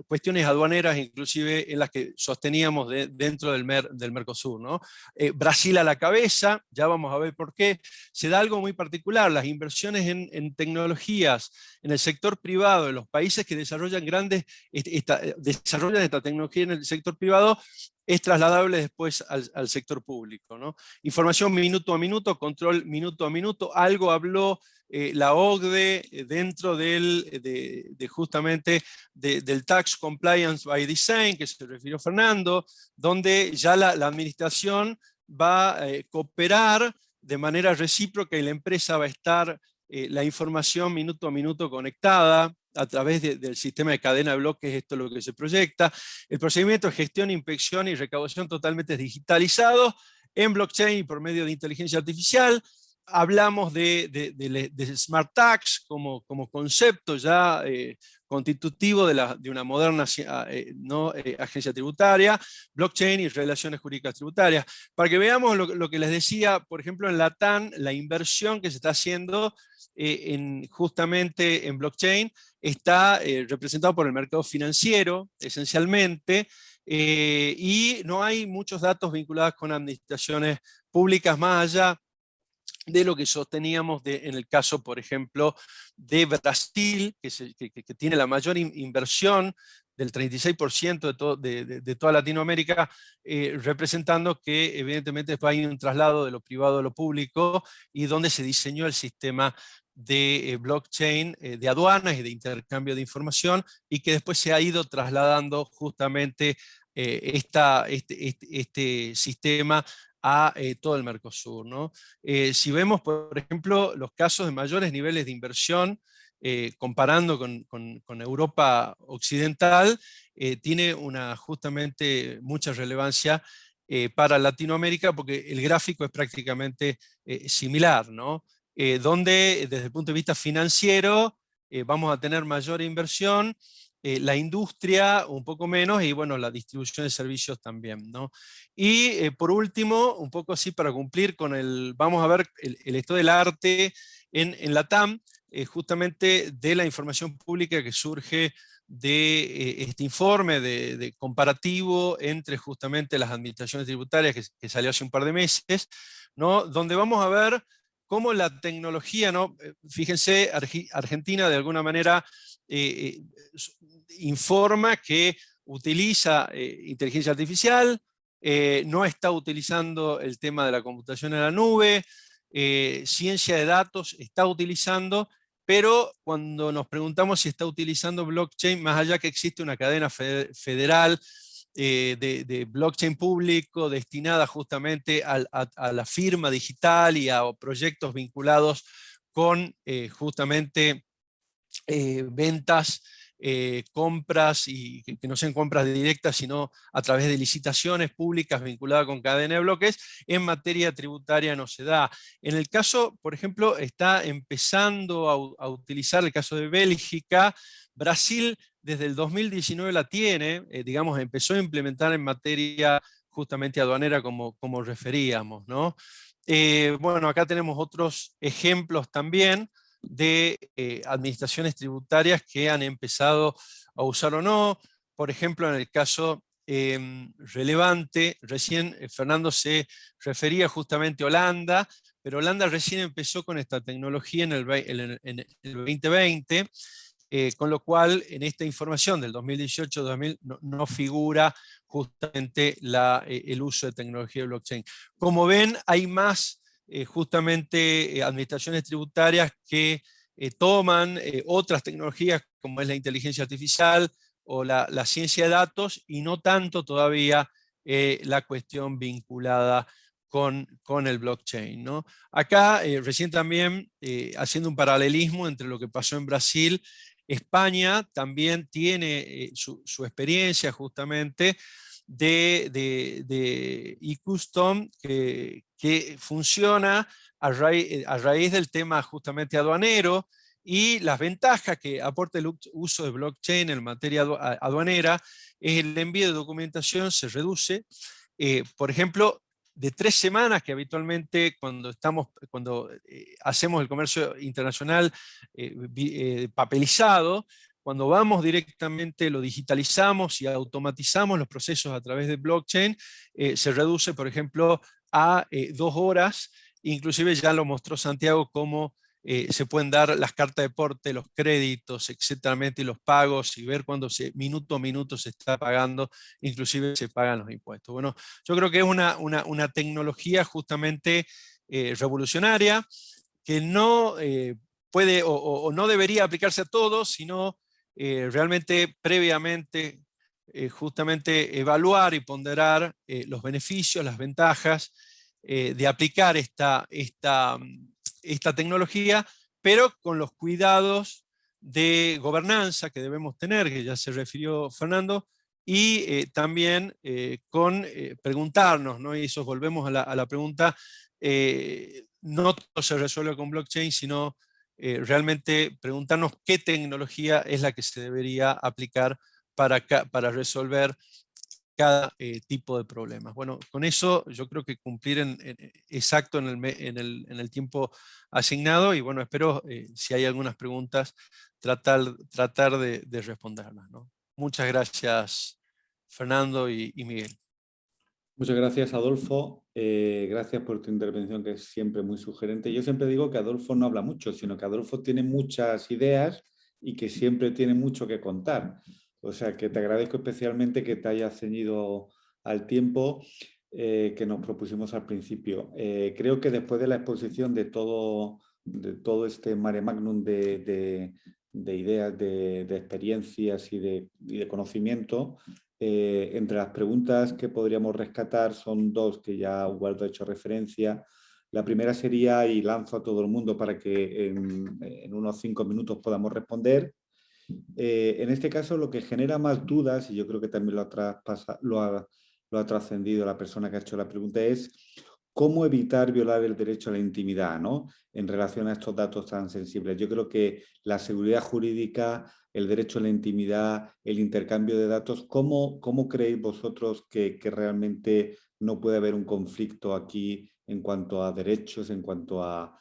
cuestiones aduaneras, inclusive en las que sosteníamos dentro del Mercosur, ¿no? Brasil a la cabeza, ya vamos a ver por qué. Se da algo muy particular, las inversiones en tecnologías en el sector privado, en los países que desarrollan esta tecnología en el sector privado, es trasladable después al sector público, ¿no? Información minuto a minuto, control minuto a minuto. Algo habló la OCDE dentro justamente del Tax Compliance by Design, que se refirió Fernando, donde ya la administración va a cooperar de manera recíproca y la empresa va a estar la información minuto a minuto conectada a través del sistema de cadena de bloques. Esto es lo que se proyecta. El procedimiento de gestión, inspección y recaudación totalmente digitalizado en blockchain y por medio de inteligencia artificial. Hablamos de Smart Tax como concepto ya constitutivo de una moderna agencia tributaria, blockchain y relaciones jurídicas tributarias. Para que veamos lo que les decía, por ejemplo, en LATAM, la inversión que se está haciendo justamente en blockchain está representado por el mercado financiero, esencialmente, y no hay muchos datos vinculados con administraciones públicas más allá de lo que sosteníamos en el caso, por ejemplo, de Brasil, que tiene la mayor inversión del 36% de toda Latinoamérica, representando que evidentemente hay un traslado de lo privado a lo público y donde se diseñó el sistema de blockchain, de aduanas y de intercambio de información, y que después se ha ido trasladando justamente este sistema a todo el Mercosur, ¿no? Si vemos, por ejemplo, los casos de mayores niveles de inversión, comparando con Europa occidental, tiene justamente mucha relevancia para Latinoamérica, porque el gráfico es prácticamente similar, ¿no? Donde desde el punto de vista financiero vamos a tener mayor inversión, la industria un poco menos, y bueno, la distribución de servicios también, ¿no? Y por último, un poco así para cumplir con vamos a ver el estado del arte en LATAM, justamente de la información pública que surge de este informe de comparativo entre justamente las administraciones tributarias que salió hace un par de meses, ¿no? Donde vamos a ver cómo la tecnología, ¿no? Fíjense, Argentina de alguna manera informa que utiliza inteligencia artificial, no está utilizando el tema de la computación en la nube, ciencia de datos está utilizando, pero cuando nos preguntamos si está utilizando blockchain, más allá que existe una cadena federal de blockchain público destinada justamente a la firma digital y a proyectos vinculados con justamente ventas, compras, y que no sean compras directas, sino a través de licitaciones públicas vinculadas con cadena de bloques. En materia tributaria no se da. En el caso, por ejemplo, está empezando a utilizar el caso de Bélgica. Brasil desde el 2019 la tiene, digamos, empezó a implementar en materia justamente aduanera como referíamos, ¿no? Bueno, acá tenemos otros ejemplos también de administraciones tributarias que han empezado a usar o no. Por ejemplo, en el caso relevante, recién Fernando se refería justamente a Holanda, pero Holanda recién empezó con esta tecnología en el 2020, con lo cual en esta información del 2018-2000 no figura justamente el uso de tecnología de blockchain. Como ven, hay más justamente administraciones tributarias que toman otras tecnologías como es la inteligencia artificial o la ciencia de datos, y no tanto todavía la cuestión vinculada con el blockchain, ¿no? Acá recién también haciendo un paralelismo entre lo que pasó en Brasil, España también tiene su experiencia justamente de eCustom, que funciona a raíz del tema justamente aduanero, y las ventajas que aporta el uso de blockchain en materia aduanera es el envío de documentación se reduce. Por ejemplo, de 3 semanas, que habitualmente cuando hacemos el comercio internacional papelizado, cuando vamos directamente, lo digitalizamos y automatizamos los procesos a través de blockchain, se reduce, por ejemplo, a 2 horas. Inclusive ya lo mostró Santiago como se pueden dar las cartas de porte, los créditos, etcétera, y los pagos, y ver cuándo minuto a minuto se está pagando, inclusive se pagan los impuestos. Bueno, yo creo que es una tecnología justamente revolucionaria, que no puede o no debería aplicarse a todos, sino realmente previamente justamente evaluar y ponderar los beneficios, las ventajas de aplicar esta tecnología, pero con los cuidados de gobernanza que debemos tener, que ya se refirió Fernando, y también con preguntarnos, ¿no? Y eso volvemos a la pregunta, no todo se resuelve con blockchain, sino realmente preguntarnos qué tecnología es la que se debería aplicar para resolver cada tipo de problemas. Bueno, con eso yo creo que cumplir exacto en el tiempo asignado, y bueno, espero si hay algunas preguntas tratar de responderlas, ¿no? Muchas gracias, Fernando y Miguel. Muchas gracias, Adolfo. Gracias por tu intervención, que es siempre muy sugerente. Yo siempre digo que Adolfo no habla mucho, sino que Adolfo tiene muchas ideas y que siempre tiene mucho que contar. O sea, que te agradezco especialmente que te hayas ceñido al tiempo que nos propusimos al principio. Creo que después de la exposición de todo este mare magnum de ideas, de experiencias y de conocimiento, entre las preguntas que podríamos rescatar son dos que ya Waldo ha hecho referencia. La primera sería, y lanzo a todo el mundo para que en unos 5 minutos podamos responder. En este caso, lo que genera más dudas, y yo creo que también lo ha trascendido la persona que ha hecho la pregunta, es cómo evitar violar el derecho a la intimidad, ¿no? En relación a estos datos tan sensibles. Yo creo que la seguridad jurídica, el derecho a la intimidad, el intercambio de datos, ¿cómo creéis vosotros que realmente no puede haber un conflicto aquí en cuanto a derechos, en cuanto a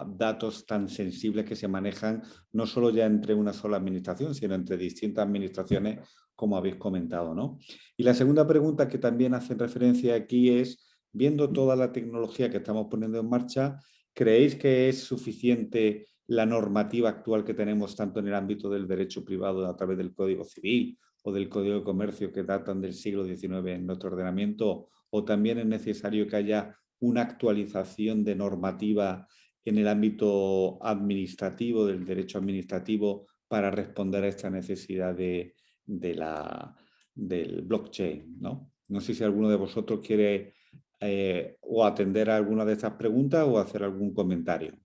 datos tan sensibles que se manejan no solo ya entre una sola administración, sino entre distintas administraciones, como habéis comentado, ¿no? Y la segunda pregunta que también hacen referencia aquí es, viendo toda la tecnología que estamos poniendo en marcha, ¿creéis que es suficiente la normativa actual que tenemos tanto en el ámbito del derecho privado a través del Código Civil o del Código de Comercio que datan del siglo XIX en nuestro ordenamiento, o también es necesario que haya una actualización de normativa en el ámbito administrativo, del derecho administrativo, para responder a esta necesidad del blockchain, ¿no? No sé si alguno de vosotros quiere o atender a alguna de estas preguntas o hacer algún comentario.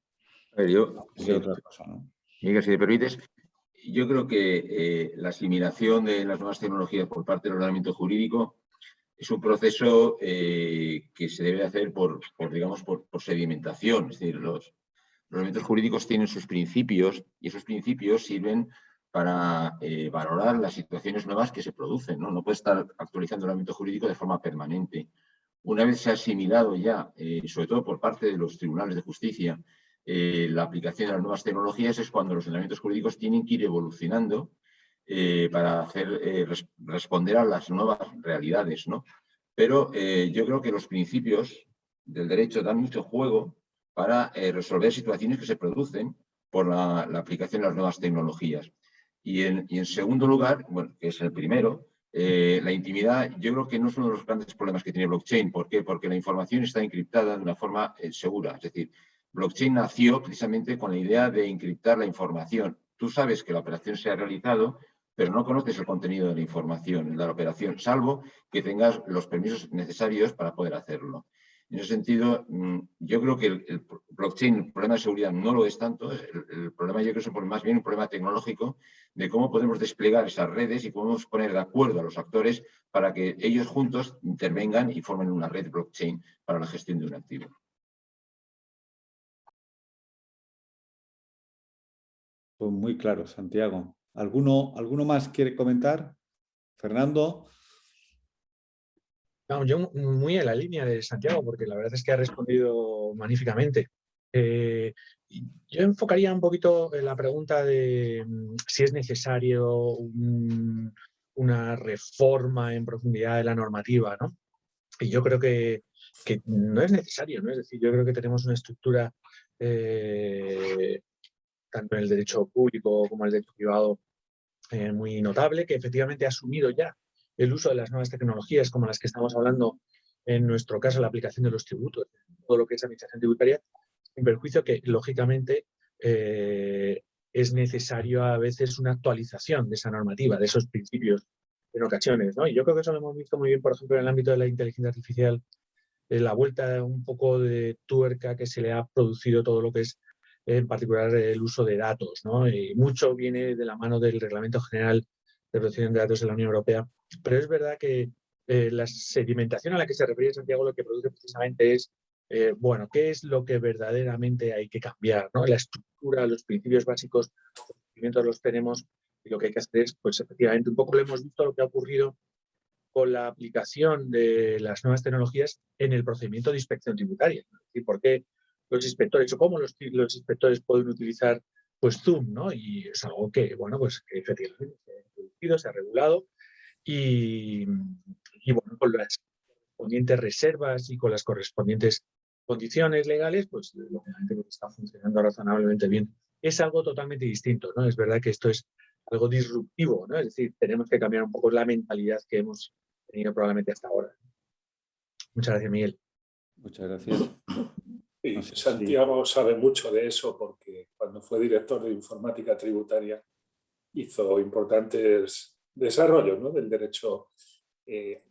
A ver, Otra cosa, ¿no? Miguel, si me permites, yo creo que la asimilación de las nuevas tecnologías por parte del ordenamiento jurídico es un proceso que se debe hacer por sedimentación. Es decir, los ordenamientos jurídicos tienen sus principios y esos principios sirven para valorar las situaciones nuevas que se producen, ¿no? No puede estar actualizando el ordenamiento jurídico de forma permanente. Una vez se ha asimilado ya, sobre todo por parte de los tribunales de justicia, la aplicación de las nuevas tecnologías, es cuando los ordenamientos jurídicos tienen que ir evolucionando para responder a las nuevas realidades, ¿no? Pero yo creo que los principios del derecho dan mucho juego para resolver situaciones que se producen por la aplicación de las nuevas tecnologías. Y en segundo lugar, bueno, que es el primero, la intimidad, yo creo que no es uno de los grandes problemas que tiene blockchain. ¿Por qué? Porque la información está encriptada de una forma segura. Es decir, blockchain nació precisamente con la idea de encriptar la información. Tú sabes que la operación se ha realizado, pero no conoces el contenido de la información, de la operación, salvo que tengas los permisos necesarios para poder hacerlo. En ese sentido, yo creo que el blockchain, el problema de seguridad no lo es tanto. El problema, yo creo que es más bien un problema tecnológico de cómo podemos desplegar esas redes y podemos poner de acuerdo a los actores para que ellos juntos intervengan y formen una red blockchain para la gestión de un activo. Pues muy claro, Santiago. ¿Alguno más quiere comentar? Fernando. No, yo muy en la línea de Santiago, porque la verdad es que ha respondido magníficamente. Yo enfocaría un poquito en la pregunta de si es necesario una reforma en profundidad de la normativa, ¿no? Y yo creo que no es necesario, ¿no? Es decir, yo creo que tenemos una estructura tanto en el derecho público como en el derecho privado, muy notable, que efectivamente ha asumido ya el uso de las nuevas tecnologías, como las que estamos hablando en nuestro caso, la aplicación de los tributos, todo lo que es administración tributaria, sin perjuicio que, lógicamente, es necesario a veces una actualización de esa normativa, de esos principios en ocasiones, ¿no? Y yo creo que eso lo hemos visto muy bien, por ejemplo, en el ámbito de la inteligencia artificial, la vuelta un poco de tuerca que se le ha producido todo lo que es, en particular, el uso de datos, ¿no? Y mucho viene de la mano del Reglamento General de Protección de Datos de la Unión Europea, pero es verdad que la sedimentación a la que se refería Santiago lo que produce precisamente es, bueno, ¿qué es lo que verdaderamente hay que cambiar, ¿no? La estructura, los principios básicos, los conocimientos los tenemos y lo que hay que hacer es, pues efectivamente, un poco lo hemos visto lo que ha ocurrido con la aplicación de las nuevas tecnologías en el procedimiento de inspección tributaria. Es decir, por qué los inspectores o cómo los inspectores pueden utilizar, pues, Zoom, ¿no? Y es algo que, bueno, pues que efectivamente se ha introducido, se ha regulado y bueno, con las correspondientes reservas y con las correspondientes condiciones legales, pues lógicamente pues, está funcionando razonablemente bien. Es algo totalmente distinto, ¿no? Es verdad que esto es algo disruptivo, ¿no? Es decir, tenemos que cambiar un poco la mentalidad que hemos tenido probablemente hasta ahora. Muchas gracias, Miguel. Muchas gracias. Y No sé Santiago sabe mucho de eso porque cuando fue director de informática tributaria hizo importantes desarrollos, ¿no? Del derecho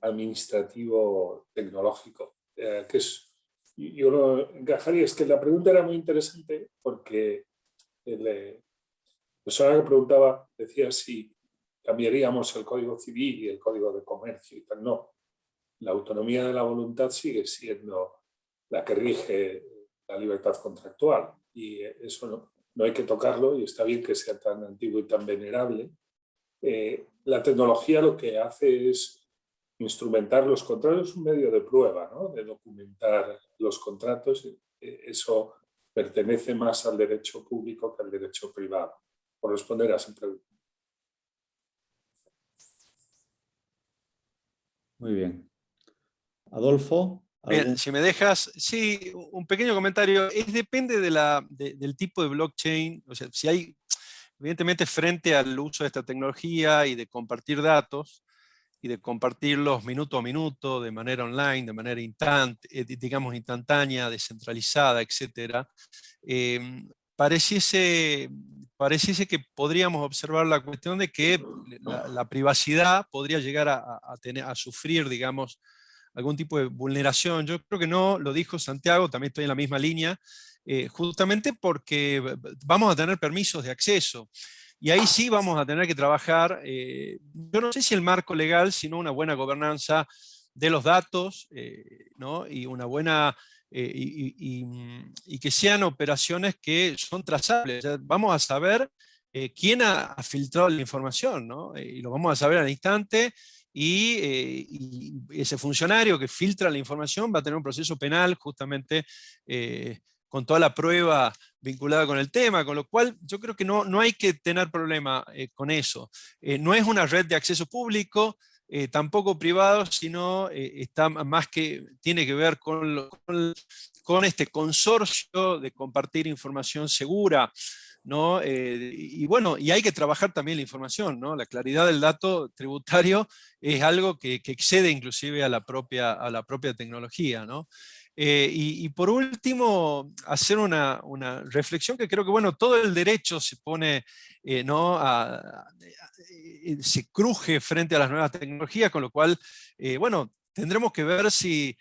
administrativo tecnológico. Yo lo encajaría, es que la pregunta era muy interesante porque la persona que preguntaba decía si cambiaríamos el Código Civil y el Código de Comercio y tal. No, la autonomía de la voluntad sigue siendo la que rige la libertad contractual y eso no hay que tocarlo y está bien que sea tan antiguo y tan venerable. La tecnología lo que hace es instrumentar los contratos, es un medio de prueba, ¿no? De documentar los contratos. Eso pertenece más al derecho público que al derecho privado. Por responder a esa pregunta. Muy bien. Adolfo. Bien, si me dejas, sí, un pequeño comentario. Depende del tipo de blockchain. O sea, si hay, evidentemente, frente al uso de esta tecnología y de compartir datos y de compartirlos minuto a minuto, de manera online, de manera digamos instantánea, descentralizada, etc., pareciese que podríamos observar la cuestión de que la privacidad podría llegar a sufrir, digamos, algún tipo de vulneración. Yo creo que no, lo dijo Santiago, también estoy en la misma línea, justamente porque vamos a tener permisos de acceso. Y ahí sí vamos a tener que trabajar, yo no sé si el marco legal, sino una buena gobernanza de los datos, ¿no? Y una buena, y que sean operaciones que son trazables. O sea, vamos a saber quién ha filtrado la información, ¿no? Y lo vamos a saber al instante. Y ese funcionario que filtra la información va a tener un proceso penal justamente con toda la prueba vinculada con el tema, con lo cual yo creo que no hay que tener problema con eso. No es una red de acceso público, tampoco privado, sino está más que, tiene que ver con este consorcio de compartir información segura, ¿no? Y bueno, y hay que trabajar también la información, ¿no? La claridad del dato tributario es algo que excede inclusive a la propia tecnología, ¿no? Y por último, hacer una reflexión que creo que, bueno, todo el derecho se pone, ¿no? Se cruje frente a las nuevas tecnologías, con lo cual, bueno, tendremos que ver si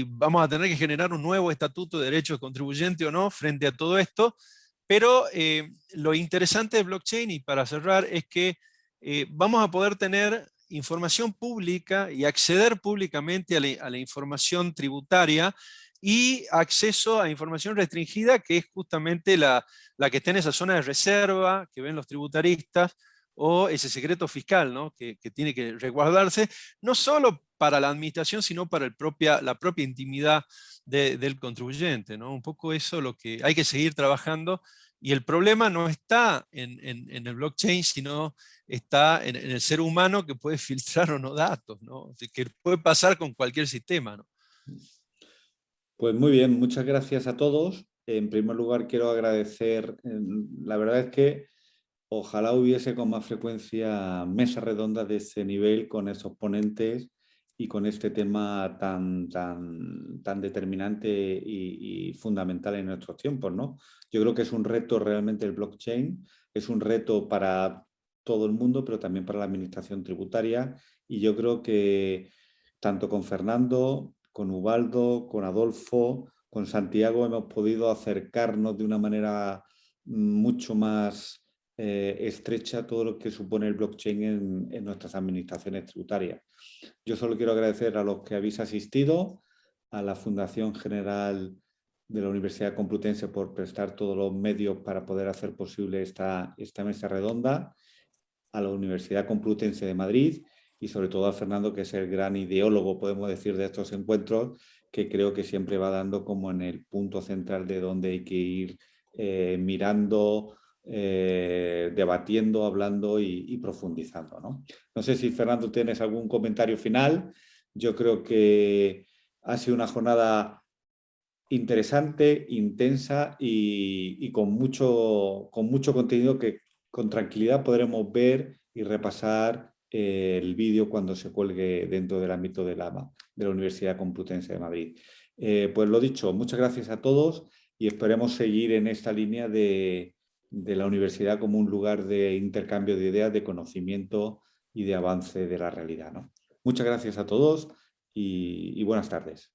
vamos a tener que generar un nuevo estatuto de derecho de contribuyente o no frente a todo esto. Pero lo interesante de blockchain, y para cerrar, es que vamos a poder tener información pública y acceder públicamente a la información tributaria y acceso a información restringida, que es justamente la que está en esa zona de reserva que ven los tributaristas, o ese secreto fiscal, ¿no? que tiene que resguardarse, no solo para la administración, sino para la propia intimidad del contribuyente, ¿no? Un poco eso lo que hay que seguir trabajando, y el problema no está en el blockchain, sino está en el ser humano que puede filtrar o no datos, ¿no? Que puede pasar con cualquier sistema, ¿no? Pues muy bien, muchas gracias a todos. En primer lugar, quiero agradecer, la verdad es que ojalá hubiese con más frecuencia mesas redondas de ese nivel con esos ponentes y con este tema tan determinante y fundamental en nuestros tiempos, ¿no? Yo creo que es un reto realmente el blockchain, es un reto para todo el mundo, pero también para la administración tributaria, y yo creo que tanto con Fernando, con Ubaldo, con Adolfo, con Santiago hemos podido acercarnos de una manera mucho más estrecha todo lo que supone el blockchain en nuestras administraciones tributarias. Yo solo quiero agradecer a los que habéis asistido, a la Fundación General de la Universidad Complutense por prestar todos los medios para poder hacer posible esta mesa redonda, a la Universidad Complutense de Madrid y sobre todo a Fernando, que es el gran ideólogo, podemos decir, de estos encuentros, que creo que siempre va dando como en el punto central de donde hay que ir mirando, debatiendo, hablando y profundizando, ¿no? No sé si, Fernando, tienes algún comentario final. Yo creo que ha sido una jornada interesante, intensa y con mucho contenido que con tranquilidad podremos ver y repasar el vídeo cuando se cuelgue dentro del ámbito de la Universidad Complutense de Madrid. Pues lo dicho, muchas gracias a todos y esperemos seguir en esta línea de la universidad como un lugar de intercambio de ideas, de conocimiento y de avance de la realidad, ¿no? Muchas gracias a todos y buenas tardes.